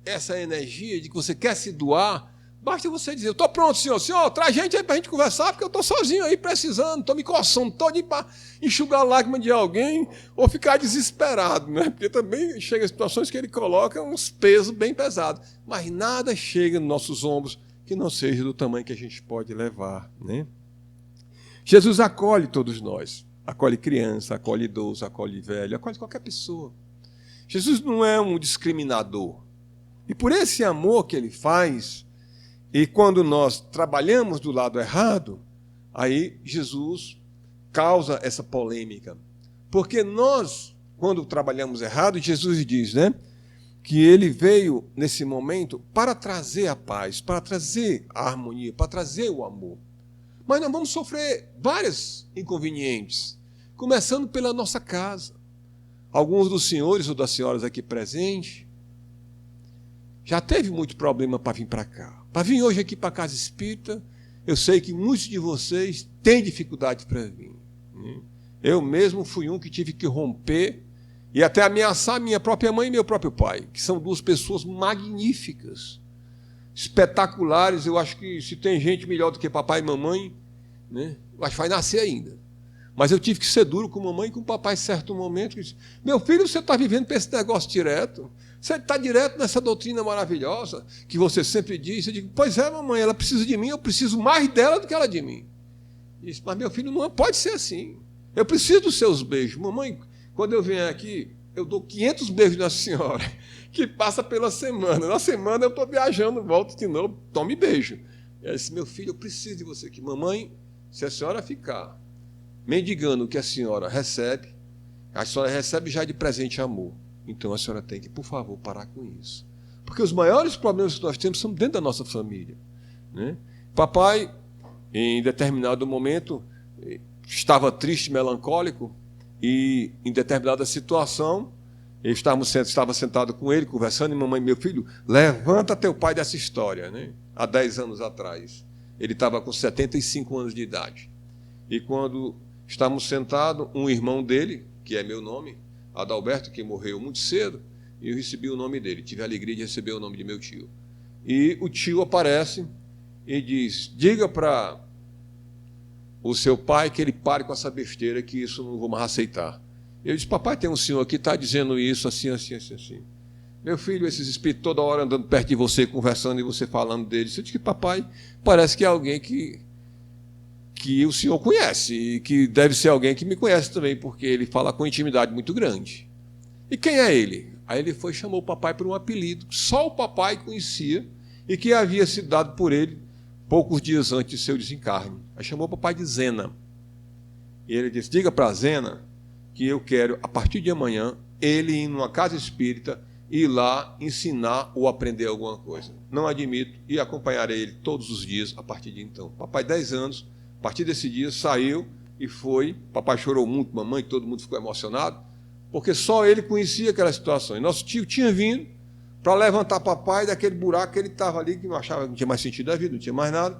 essa energia de que você quer se doar, basta você dizer, eu estou pronto, senhor, traz gente aí para a gente conversar, porque eu estou sozinho aí, precisando, estou me coçando todinho para enxugar a lágrima de alguém ou ficar desesperado, né? Porque também chega situações que ele coloca uns pesos bem pesados, mas nada chega nos nossos ombros que não seja do tamanho que a gente pode levar, né? Jesus acolhe todos nós, acolhe criança, acolhe idoso, acolhe velho, acolhe qualquer pessoa. Jesus não é um discriminador. E por esse amor que ele faz, e quando nós trabalhamos do lado errado, aí Jesus causa essa polêmica. Porque nós, quando trabalhamos errado, Jesus diz, né, que ele veio nesse momento para trazer a paz, para trazer a harmonia, para trazer o amor. Mas nós vamos sofrer vários inconvenientes, começando pela nossa casa. Alguns dos senhores ou das senhoras aqui presentes já teve muito problema para vir para cá. Para vir hoje aqui para a Casa Espírita, eu sei que muitos de vocês têm dificuldade para vir. Eu mesmo fui um que tive que romper e até ameaçar minha própria mãe e meu próprio pai, que são duas pessoas magníficas, espetaculares. Eu acho que se tem gente melhor do que papai e mamãe, né, eu acho que vai nascer ainda. Mas eu tive que ser duro com mamãe e com papai em certo momento. Disse, meu filho, você está vivendo para esse negócio direto? Você está direto nessa doutrina maravilhosa que você sempre diz. Eu digo, pois é, mamãe, ela precisa de mim, eu preciso mais dela do que ela de mim. Disse, mas meu filho, não pode ser assim. Eu preciso dos seus beijos. Mamãe, quando eu venho aqui, eu dou 500 beijos na senhora, que passa pela semana. Na semana eu estou viajando, volto de novo, tome beijo. E ela disse, meu filho, eu preciso de você aqui. Mamãe, se a senhora ficar mendigando o que a senhora recebe já de presente amor. Então a senhora tem que, por favor, parar com isso. Porque os maiores problemas que nós temos são dentro da nossa família, né? Papai, em determinado momento, estava triste, melancólico, e em determinada situação, eu estava sentado com ele, conversando, e mamãe, meu filho, levanta teu pai dessa história, né? Há 10 anos atrás. Ele estava com 75 anos de idade. E quando estávamos sentados, um irmão dele, que é meu nome, Adalberto, que morreu muito cedo, e eu recebi o nome dele, tive a alegria de receber o nome de meu tio. E o tio aparece e diz, diga para o seu pai que ele pare com essa besteira, que isso não vou mais aceitar. Eu disse, papai, tem um senhor aqui que está dizendo isso, assim, assim, assim, assim. Meu filho, esses espíritos toda hora andando perto de você, conversando e você falando deles. Eu disse que papai parece que é alguém que o senhor conhece, e que deve ser alguém que me conhece também, porque ele fala com intimidade muito grande. E quem é ele? Aí ele foi e chamou o papai por um apelido, que só o papai conhecia, e que havia sido dado por ele poucos dias antes de seu desencarne. Aí chamou o papai de Zena. E ele disse, diga para Zena que eu quero, a partir de amanhã, ele ir numa casa espírita, ir lá ensinar ou aprender alguma coisa. Não admito, e acompanharei ele todos os dias a partir de então. Papai, 10 anos, a partir desse dia, saiu e foi. Papai chorou muito, mamãe, todo mundo ficou emocionado, porque só ele conhecia aquela situação. E nosso tio tinha vindo para levantar papai daquele buraco que ele estava ali, que não achava que não tinha mais sentido da vida, não tinha mais nada.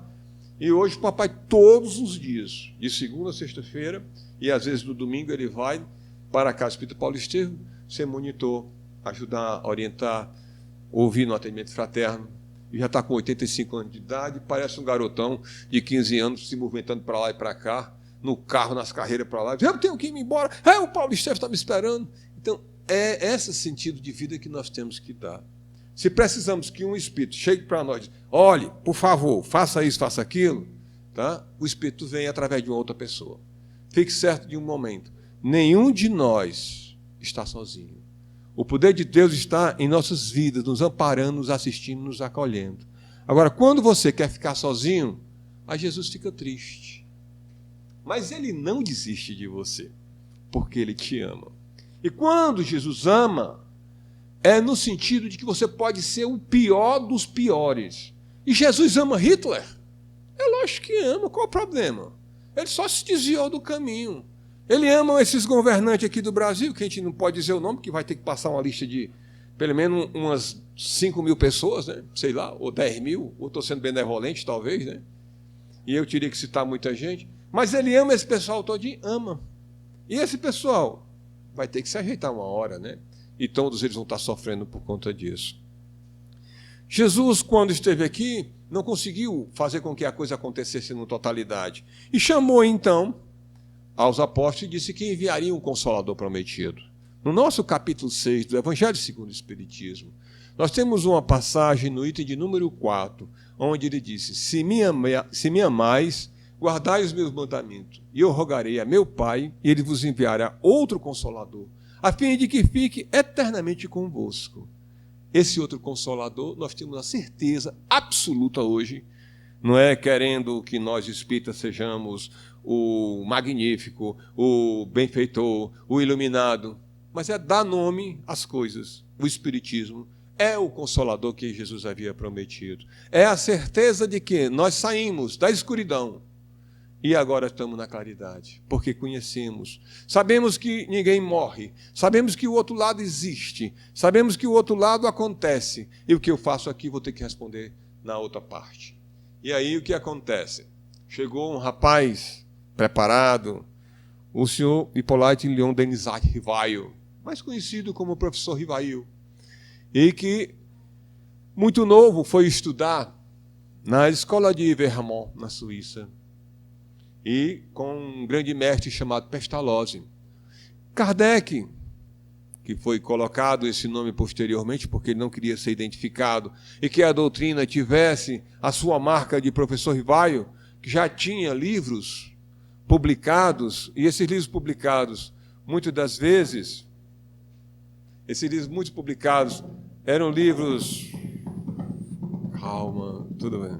E hoje o papai, todos os dias, de segunda a sexta-feira, e às vezes no domingo, ele vai para a Casa Espírita Paulo Estevam, ser monitor, ajudar, orientar, ouvir no atendimento fraterno. E já está com 85 anos de idade, parece um garotão de 15 anos se movimentando para lá e para cá, no carro, nas carreiras para lá. Eu tenho que ir embora, o Paulo Estevam está me esperando. Então, é esse sentido de vida que nós temos que dar. Se precisamos que um espírito chegue para nós, olhe, por favor, faça isso, faça aquilo, tá? O espírito vem através de uma outra pessoa. Fique certo de um momento, nenhum de nós está sozinho. O poder de Deus está em nossas vidas, nos amparando, nos assistindo, nos acolhendo. Agora, quando você quer ficar sozinho, aí Jesus fica triste. Mas ele não desiste de você, porque ele te ama. E quando Jesus ama, é no sentido de que você pode ser o pior dos piores. E Jesus ama Hitler? É lógico que ama, qual o problema? Ele só se desviou do caminho. Ele ama esses governantes aqui do Brasil, que a gente não pode dizer o nome, porque vai ter que passar uma lista de pelo menos umas 5 mil pessoas, né? Sei lá, ou 10 mil, ou estou sendo benevolente, talvez, né? E eu teria que citar muita gente. Mas ele ama esse pessoal todinho, ama. E esse pessoal vai ter que se ajeitar uma hora, né? E todos eles vão estar sofrendo por conta disso. Jesus, quando esteve aqui, não conseguiu fazer com que a coisa acontecesse na totalidade. E chamou, então, aos apóstolos e disse que enviaria um Consolador prometido. No nosso capítulo 6 do Evangelho segundo o Espiritismo, nós temos uma passagem no item de número 4, onde ele disse: se me amais, guardai os meus mandamentos, e eu rogarei a meu Pai, e ele vos enviará outro Consolador, a fim de que fique eternamente convosco. Esse outro Consolador, nós temos a certeza absoluta hoje, não é querendo que nós espíritas sejamos o magnífico, o benfeitor, o iluminado, mas é dar nome às coisas. O Espiritismo é o Consolador que Jesus havia prometido. É a certeza de que nós saímos da escuridão e agora estamos na claridade, porque conhecemos. Sabemos que ninguém morre, sabemos que o outro lado existe, sabemos que o outro lado acontece, e o que eu faço aqui vou ter que responder na outra parte. E aí o que acontece? Chegou um rapaz preparado, o senhor Hippolyte Léon Denisard Rivail, mais conhecido como professor Rivail, e que, muito novo, foi estudar na escola de Vermont, na Suíça, e com um grande mestre chamado Pestalozzi. Kardec, que foi colocado esse nome posteriormente, porque ele não queria ser identificado, e que a doutrina tivesse a sua marca de professor Rivail, que já tinha livros publicados, e esses livros publicados, muitas das vezes, esses livros muito publicados eram livros... Calma, tudo bem.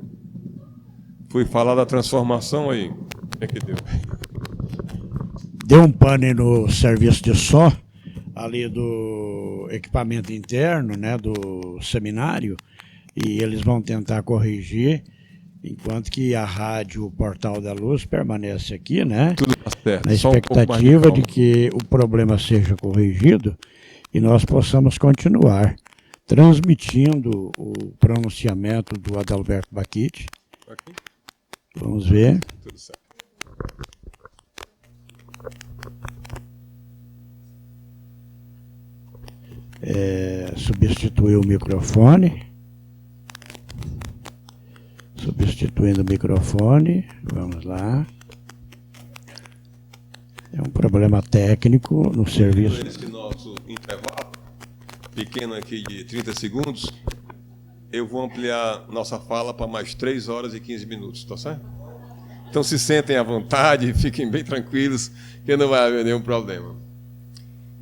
Fui falar da transformação aí. É que deu. Deu um pane no serviço de som, ali do equipamento interno, né, do seminário, e eles vão tentar corrigir, enquanto que a rádio Portal da Luz permanece aqui, né? Tudo tá certo. Na expectativa de que o problema seja corrigido e nós possamos continuar transmitindo o pronunciamento do Adalberto Baquite. Aqui? Vamos ver. Tudo certo. Substituir o microfone. Substituindo o microfone. Vamos lá. É um problema técnico no serviço. Nesse nosso intervalo pequeno aqui de 30 segundos, eu vou ampliar nossa fala para mais 3 horas e 15 minutos, tá certo? Então se sentem à vontade, fiquem bem tranquilos, que não vai haver nenhum problema.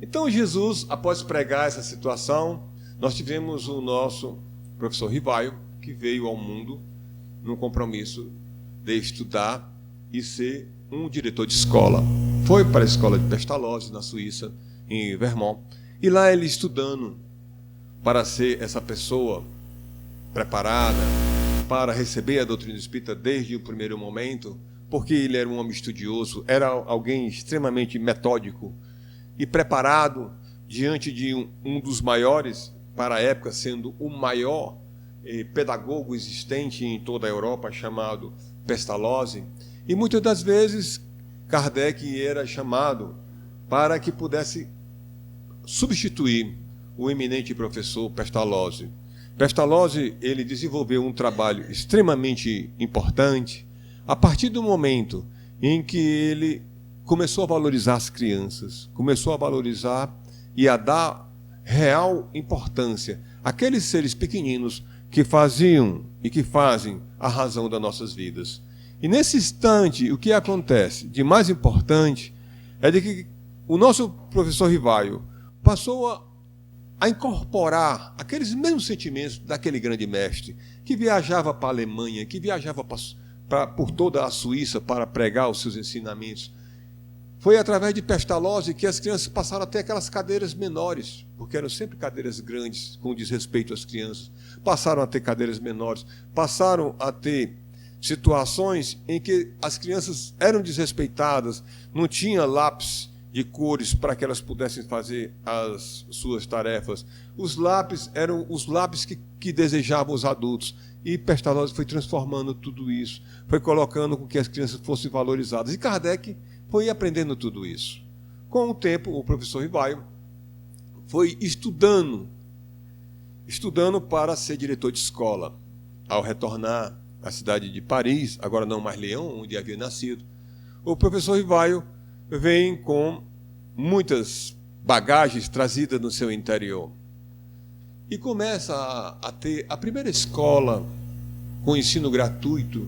Então Jesus, após pregar essa situação, nós tivemos o nosso professor Rivail, que veio ao mundo num compromisso de estudar e ser um diretor de escola. Foi para a escola de Pestalozzi, na Suíça, em Vermont, e lá ele estudando para ser essa pessoa preparada para receber a doutrina espírita desde o primeiro momento, porque ele era um homem estudioso, era alguém extremamente metódico e preparado diante de um dos maiores, para a época sendo o maior pedagogo existente em toda a Europa, chamado Pestalozzi. E muitas das vezes Kardec era chamado para que pudesse substituir o eminente professor Pestalozzi. Pestalozzi, ele desenvolveu um trabalho extremamente importante a partir do momento em que ele começou a valorizar as crianças, começou a valorizar e a dar real importância àqueles seres pequeninos que faziam e que fazem a razão das nossas vidas. E nesse instante, o que acontece de mais importante é de que o nosso professor Rivail passou a incorporar aqueles mesmos sentimentos daquele grande mestre, que viajava para a Alemanha, que viajava por toda a Suíça para pregar os seus ensinamentos. Foi através de Pestalozzi que as crianças passaram a ter aquelas cadeiras menores, porque eram sempre cadeiras grandes, com desrespeito às crianças. Passaram a ter cadeiras menores, passaram a ter situações em que as crianças eram desrespeitadas, não tinha lápis de cores para que elas pudessem fazer as suas tarefas. Os lápis eram os lápis que desejavam os adultos. E Pestalozzi foi transformando tudo isso, foi colocando com que as crianças fossem valorizadas. E Kardec foi aprendendo tudo isso. Com o tempo, o professor Rivaio foi estudando para ser diretor de escola. Ao retornar à cidade de Paris, agora não mais Lyon, onde havia nascido, o professor Rivaio vem com muitas bagagens trazidas no seu interior. E começa a ter a primeira escola com ensino gratuito,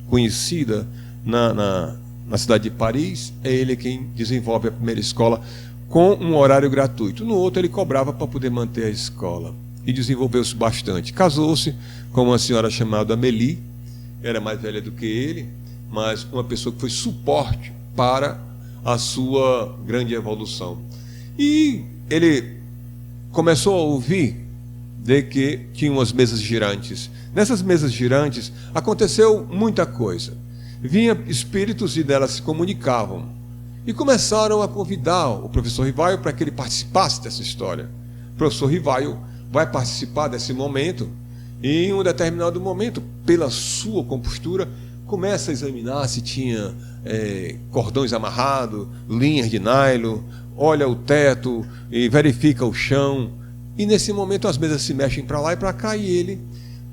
conhecida na cidade de Paris. É ele quem desenvolve a primeira escola com um horário gratuito. No outro, ele cobrava para poder manter a escola. E desenvolveu-se bastante. Casou-se com uma senhora chamada Amélie, era mais velha do que ele, mas uma pessoa que foi suporte para a sua grande evolução. E ele começou a ouvir de que tinha umas mesas girantes. Nessas mesas girantes aconteceu muita coisa. Vinha espíritos e delas se comunicavam. E começaram a convidar o professor Rivaio para que ele participasse dessa história. O professor Rivaio vai participar desse momento e em um determinado momento, pela sua compostura, começa a examinar se tinha cordões amarrados, linhas de nylon, olha o teto e verifica o chão. E nesse momento as mesas se mexem para lá e para cá e ele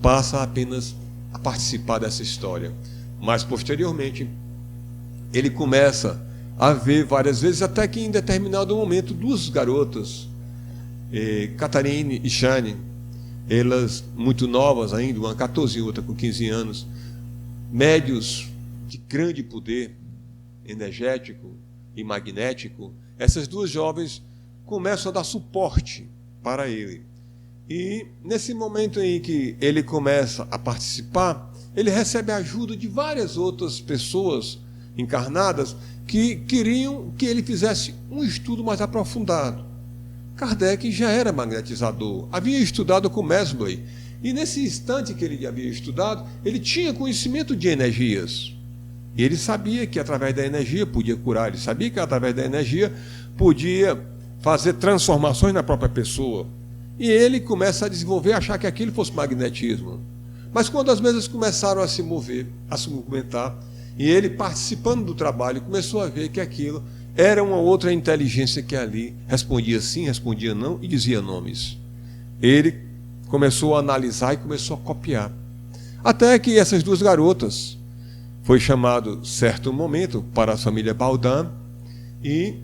passa apenas a participar dessa história. Mas posteriormente ele começa a ver várias vezes, até que em determinado momento duas garotas, Catarine e Shane, elas muito novas ainda, uma 14 e outra com 15 anos, médios de grande poder energético e magnético, essas duas jovens começam a dar suporte para ele. E nesse momento em que ele começa a participar, ele recebe a ajuda de várias outras pessoas encarnadas que queriam que ele fizesse um estudo mais aprofundado. Kardec já era magnetizador, havia estudado com Mesmer, e nesse instante que ele havia estudado, ele tinha conhecimento de energias. E ele sabia que através da energia podia curar, ele sabia que através da energia podia fazer transformações na própria pessoa. E ele começa a desenvolver, a achar que aquilo fosse magnetismo. Mas quando as mesas começaram a se mover, a se movimentar, e ele participando do trabalho, começou a ver que aquilo era uma outra inteligência que ali respondia sim, respondia não e dizia nomes. Ele começou a analisar e começou a copiar. Até que essas duas garotas, foi chamado certo momento para a família Baudin, e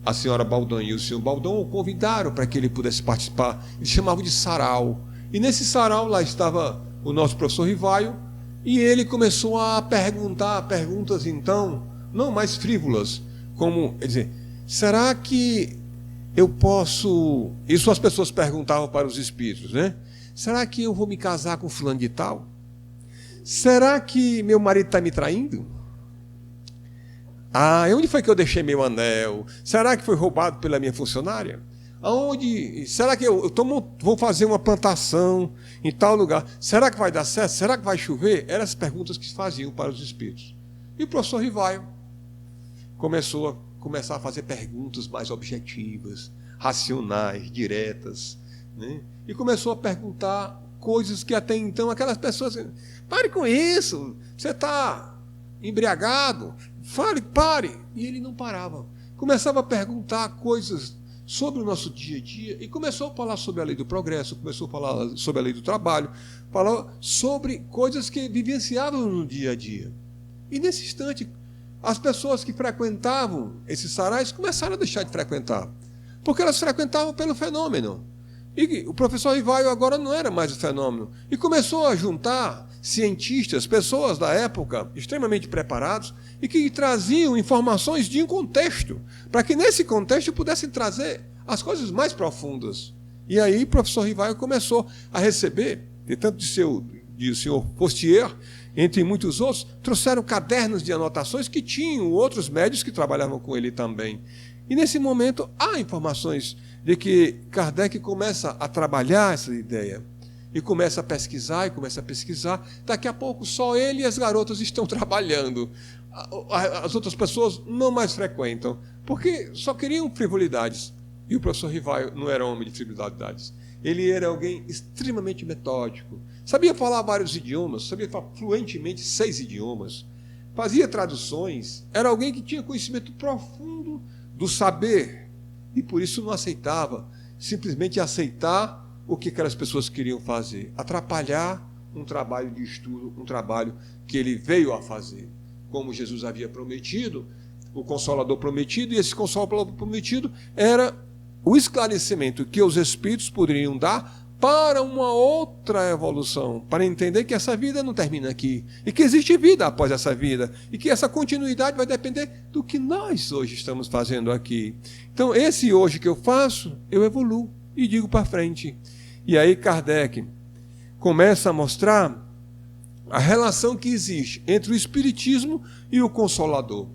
a senhora Baudin e o senhor Baudin o convidaram para que ele pudesse participar. Eles chamavam de sarau. E nesse sarau lá estava o nosso professor Rivaio, e ele começou a perguntar perguntas então, não mais frívolas, como, quer dizer, será que eu posso... Isso as pessoas perguntavam para os espíritos, né? Será que eu vou me casar com fulano de tal? Será que meu marido está me traindo? Onde foi que eu deixei meu anel? Será que foi roubado pela minha funcionária? Será que eu vou fazer uma plantação em tal lugar? Será que vai dar certo? Será que vai chover? Eram as perguntas que se faziam para os espíritos. E o professor Rivaio começou a fazer perguntas mais objetivas, racionais, diretas, né? E começou a perguntar coisas que até então aquelas pessoas... Pare com isso, você está embriagado, pare. E ele não parava. Começava a perguntar coisas sobre o nosso dia a dia e começou a falar sobre a lei do progresso, começou a falar sobre a lei do trabalho, falou sobre coisas que vivenciavam no dia a dia. E nesse instante, as pessoas que frequentavam esses sarais começaram a deixar de frequentar, porque elas frequentavam pelo fenômeno. E o professor Rivaio agora não era mais o fenômeno. E começou a juntar cientistas, pessoas da época extremamente preparados e que traziam informações de um contexto, para que nesse contexto pudessem trazer as coisas mais profundas. E aí o professor Rivaio começou a receber, de tanto de senhor Postier, entre muitos outros, trouxeram cadernos de anotações que tinham outros médios que trabalhavam com ele também. E nesse momento há informações de que Kardec começa a trabalhar essa ideia. E começa a pesquisar, e começa a pesquisar. Daqui a pouco só ele e as garotas estão trabalhando. As outras pessoas não mais frequentam, porque só queriam frivolidades. E o professor Rivaio não era homem de frivolidades. Ele era alguém extremamente metódico. Sabia falar vários idiomas, sabia falar fluentemente 6 idiomas. Fazia traduções. Era alguém que tinha conhecimento profundo do saber. E por isso não aceitava simplesmente aceitar o que aquelas pessoas queriam fazer. Atrapalhar um trabalho de estudo, um trabalho que ele veio a fazer. Como Jesus havia prometido, o Consolador prometido, e esse Consolador prometido era o esclarecimento que os Espíritos poderiam dar para uma outra evolução, para entender que essa vida não termina aqui, e que existe vida após essa vida, e que essa continuidade vai depender do que nós hoje estamos fazendo aqui. Então, esse hoje que eu faço, eu evoluo e digo para frente. E aí Kardec começa a mostrar a relação que existe entre o Espiritismo e o Consolador.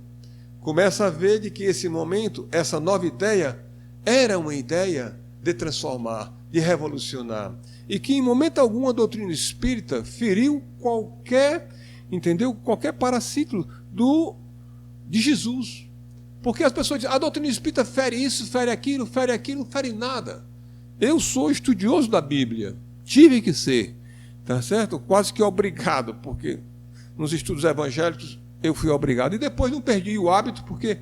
Começa a ver de que esse momento, essa nova ideia, era uma ideia de transformar, de revolucionar. E que em momento algum a doutrina espírita feriu qualquer paraciclo de Jesus. Porque as pessoas dizem, a doutrina espírita fere isso, fere aquilo, fere nada. Eu sou estudioso da Bíblia, tive que ser, tá certo? Quase que obrigado, porque nos estudos evangélicos eu fui obrigado. E depois não perdi o hábito, porque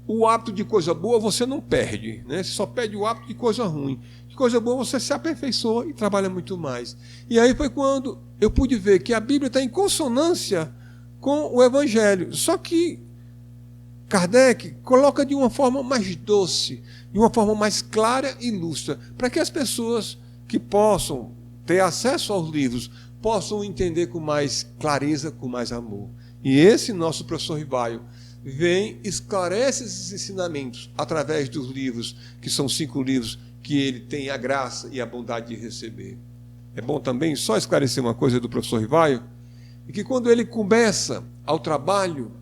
o hábito de coisa boa você não perde, né? Você só perde o hábito de coisa ruim. De coisa boa você se aperfeiçoa e trabalha muito mais. E aí foi quando eu pude ver que a Bíblia está em consonância com o Evangelho. Só que Kardec coloca de uma forma mais doce, de uma forma mais clara e lúcida, para que as pessoas que possam ter acesso aos livros possam entender com mais clareza, com mais amor. E esse nosso professor Rivaio vem, esclarece esses ensinamentos através dos livros, que são 5 livros que ele tem a graça e a bondade de receber. É bom também só esclarecer uma coisa do professor Rivaio, é que quando ele começa ao trabalho,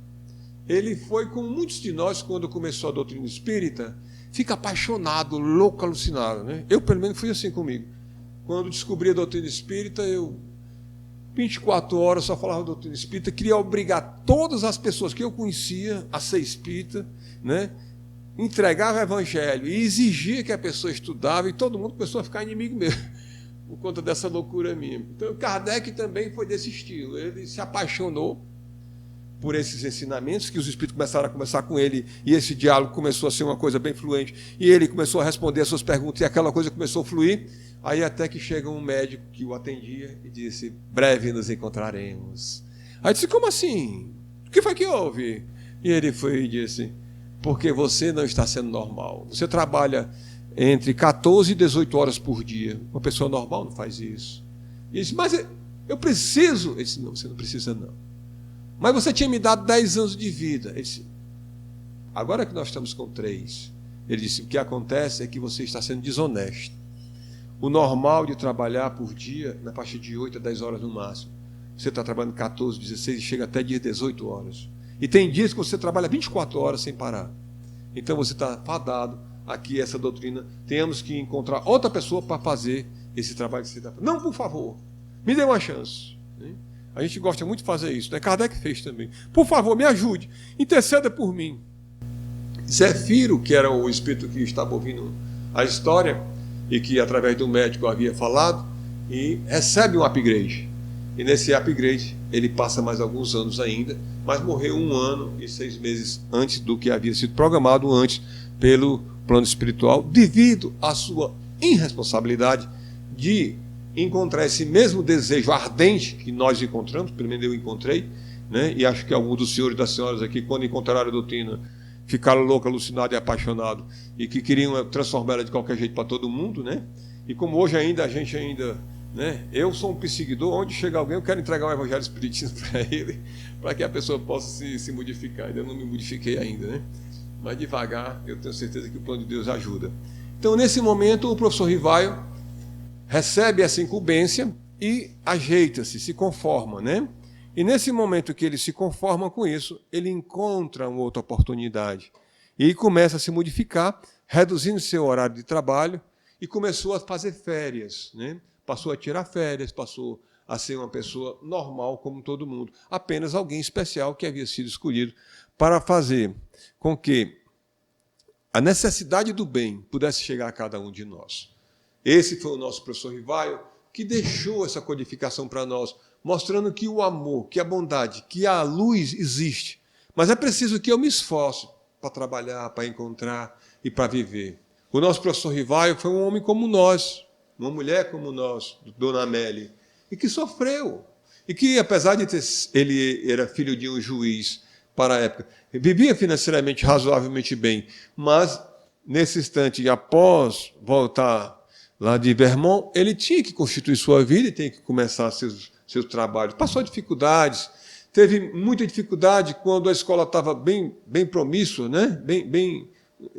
ele foi, como muitos de nós, quando começou a doutrina espírita, fica apaixonado, louco, alucinado, né? Eu, pelo menos, fui assim comigo. Quando descobri a doutrina espírita, eu 24 horas só falava doutrina espírita, queria obrigar todas as pessoas que eu conhecia a ser espírita, né? Entregava o evangelho e exigia que a pessoa estudava, e todo mundo começou a ficar inimigo mesmo, por conta dessa loucura minha. Então, Kardec também foi desse estilo. Ele se apaixonou por esses ensinamentos, que os espíritos começaram a conversar com ele, e esse diálogo começou a ser uma coisa bem fluente, e ele começou a responder as suas perguntas, e aquela coisa começou a fluir. Aí até que chega um médico que o atendia e disse, breve nos encontraremos. Aí disse, como assim? O que foi que houve? E ele foi e disse, porque você não está sendo normal. Você trabalha entre 14 e 18 horas por dia. Uma pessoa normal não faz isso. E ele disse, mas eu preciso. Ele disse, não, você não precisa não. Mas você tinha me dado 10 anos de vida. Ele disse, agora que nós estamos com 3. Ele disse, o que acontece é que você está sendo desonesto. O normal de trabalhar por dia, na faixa de 8 a 10 horas no máximo. Você está trabalhando 14, 16 e chega até dia 18 horas. E tem dias que você trabalha 24 horas sem parar. Então você está fadado aqui, essa doutrina. Temos que encontrar outra pessoa para fazer esse trabalho que você está fazendo. Não, por favor, me dê uma chance. A gente gosta muito de fazer isso, né? Kardec fez também. Por favor, me ajude, interceda por mim. Zefiro, que era o espírito que estava ouvindo a história, e que através do médico havia falado, e recebe um upgrade. E nesse upgrade ele passa mais alguns anos ainda, mas morreu 1 ano e 6 meses antes do que havia sido programado antes pelo plano espiritual, devido à sua irresponsabilidade de encontrar esse mesmo desejo ardente que nós encontramos, pelo menos eu encontrei, né? E acho que alguns dos senhores e das senhoras aqui, quando encontraram a doutrina, ficaram loucos, alucinados e apaixonados, e que queriam transformar ela de qualquer jeito para todo mundo, né? E como hoje ainda a gente né? Eu sou um perseguidor, onde chega alguém eu quero entregar o evangelho espiritismo para ele, para que a pessoa possa se modificar. Ainda não me modifiquei ainda, né? Mas devagar eu tenho certeza que o plano de Deus ajuda. Então nesse momento o professor Rivaio recebe essa incumbência e ajeita-se, se conforma, né? E nesse momento que ele se conforma com isso, ele encontra uma outra oportunidade e começa a se modificar, reduzindo seu horário de trabalho e começou a fazer férias, né? Passou a tirar férias, passou a ser uma pessoa normal como todo mundo, apenas alguém especial que havia sido escolhido para fazer com que a necessidade do bem pudesse chegar a cada um de nós. Esse foi o nosso professor Rivaio, que deixou essa codificação para nós, mostrando que o amor, que a bondade, que a luz existe. Mas é preciso que eu me esforce para trabalhar, para encontrar e para viver. O nosso professor Rivaio foi um homem como nós, uma mulher como nós, Dona Amélie, e que sofreu. E que, apesar de ele era filho de um juiz para a época, vivia financeiramente razoavelmente bem, mas, nesse instante, após voltar lá de Vermont, ele tinha que constituir sua vida e tinha que começar seus trabalhos. Passou dificuldades, teve muita dificuldade quando a escola estava bem promíscua, né? bem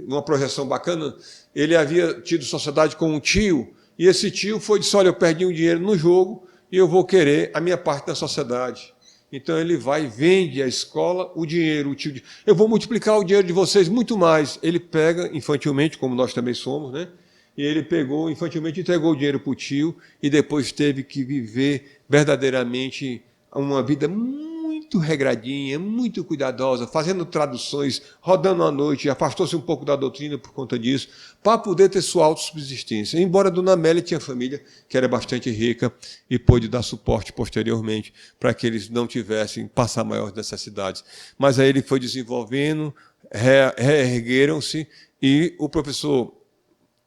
uma projeção bacana. Ele havia tido sociedade com um tio, e esse tio disse, olha, eu perdi um dinheiro no jogo e eu vou querer a minha parte da sociedade. Então ele vai e vende a escola, o dinheiro, o tio diz, eu vou multiplicar o dinheiro de vocês muito mais. Ele pega, infantilmente, como nós também somos, né? E ele pegou, infantilmente, entregou o dinheiro para o tio e depois teve que viver verdadeiramente uma vida muito regradinha, muito cuidadosa, fazendo traduções, rodando à noite, afastou-se um pouco da doutrina por conta disso, para poder ter sua autossubsistência. Embora a Dona Amélia tinha família que era bastante rica e pôde dar suporte posteriormente para que eles não tivessem passar maiores necessidades. Mas aí ele foi desenvolvendo, reergueram-se e o professor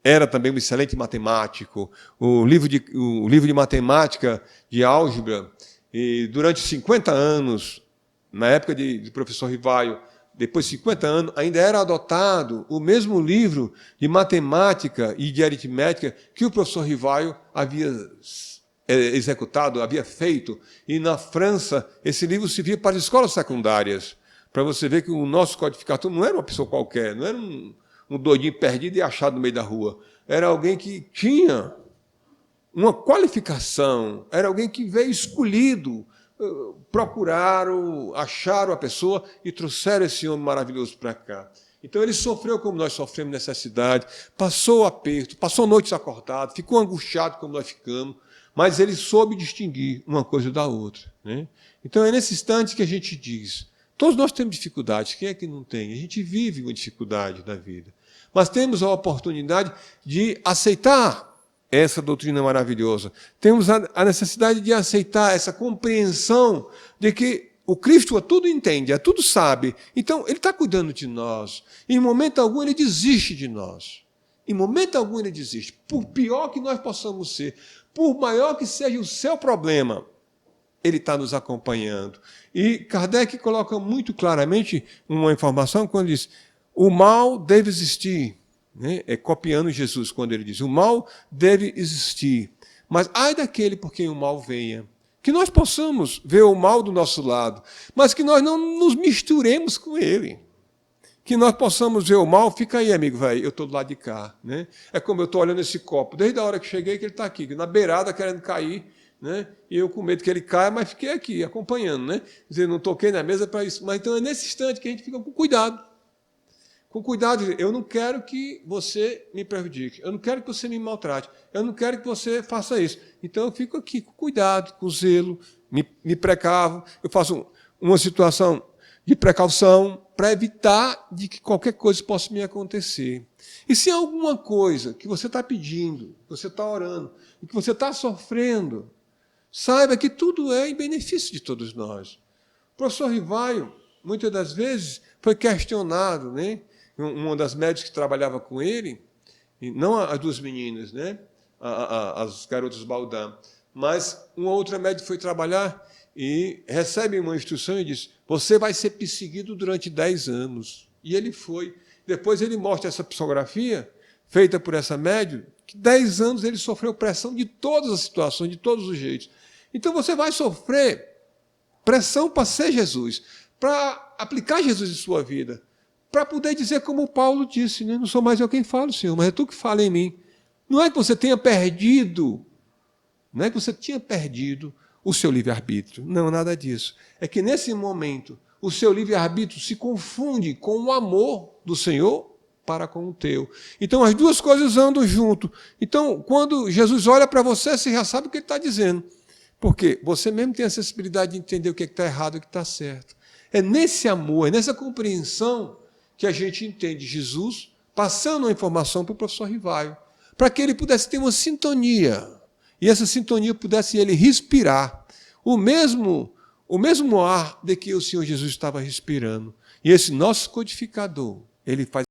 era também um excelente matemático. O livro de matemática de álgebra, e durante 50 anos, na época do professor Rivaio, depois de 50 anos, ainda era adotado o mesmo livro de matemática e de aritmética que o professor Rivaio havia executado, havia feito. E na França, esse livro servia para as escolas secundárias, para você ver que o nosso codificador não era uma pessoa qualquer, não era um doidinho perdido e achado no meio da rua. Era alguém que tinha uma qualificação, era alguém que veio escolhido, procuraram, acharam a pessoa e trouxeram esse homem maravilhoso para cá. Então ele sofreu como nós sofremos necessidade, passou aperto, passou noites acordado, ficou angustiado como nós ficamos, mas ele soube distinguir uma coisa da outra, né? Então é nesse instante que a gente diz, todos nós temos dificuldades, quem é que não tem? A gente vive uma dificuldade da vida. Mas temos a oportunidade de aceitar essa doutrina maravilhosa. Temos a necessidade de aceitar essa compreensão de que o Cristo a tudo entende, a tudo sabe. Então, Ele está cuidando de nós. Em momento algum, Ele desiste de nós. Em momento algum, Ele desiste. Por pior que nós possamos ser, por maior que seja o seu problema, Ele está nos acompanhando. E Kardec coloca muito claramente uma informação quando diz: o mal deve existir. Né? É copiando Jesus quando ele diz: o mal deve existir, mas ai daquele por quem o mal venha. Que nós possamos ver o mal do nosso lado, mas que nós não nos misturemos com ele. Que nós possamos ver o mal, fica aí, amigo, velho, eu estou do lado de cá. Né? É como eu estou olhando esse copo, desde a hora que cheguei, que ele está aqui, na beirada, querendo cair, né? E eu com medo que ele caia, mas fiquei aqui, acompanhando. Né? Quer dizer, não toquei na mesa para isso. Mas então é nesse instante que a gente fica com cuidado. Com cuidado, eu não quero que você me prejudique, eu não quero que você me maltrate, eu não quero que você faça isso. Então eu fico aqui com cuidado, com zelo, me precavo, eu faço uma situação de precaução para evitar de que qualquer coisa possa me acontecer. E se há alguma coisa que você está pedindo, que você está orando, e que você está sofrendo, saiba que tudo é em benefício de todos nós. O professor Rivaio, muitas das vezes, foi questionado, né? Uma das médicas que trabalhava com ele, não as duas meninas, né? As garotas Baldam, mas uma outra médica foi trabalhar e recebe uma instrução e diz: você vai ser perseguido durante 10 anos. E ele foi. Depois ele mostra essa psicografia, feita por essa médica, que 10 anos ele sofreu pressão de todas as situações, de todos os jeitos. Então você vai sofrer pressão para ser Jesus, para aplicar Jesus em sua vida, para poder dizer como Paulo disse, né? Não sou mais eu quem falo, Senhor, mas é tu que fala em mim. Não é que você tenha perdido Não é que você tinha perdido o seu livre-arbítrio. Não, nada disso. É que nesse momento o seu livre-arbítrio se confunde com o amor do Senhor para com o teu. Então as duas coisas andam junto. Então, quando Jesus olha para você, você já sabe o que ele está dizendo. Porque você mesmo tem a sensibilidade de entender o que está errado e o que está certo. É nesse amor, é nessa compreensão que a gente entende Jesus passando a informação para o professor Rivaio, para que ele pudesse ter uma sintonia, e essa sintonia pudesse ele respirar o mesmo ar de que o Senhor Jesus estava respirando. E esse nosso codificador, ele faz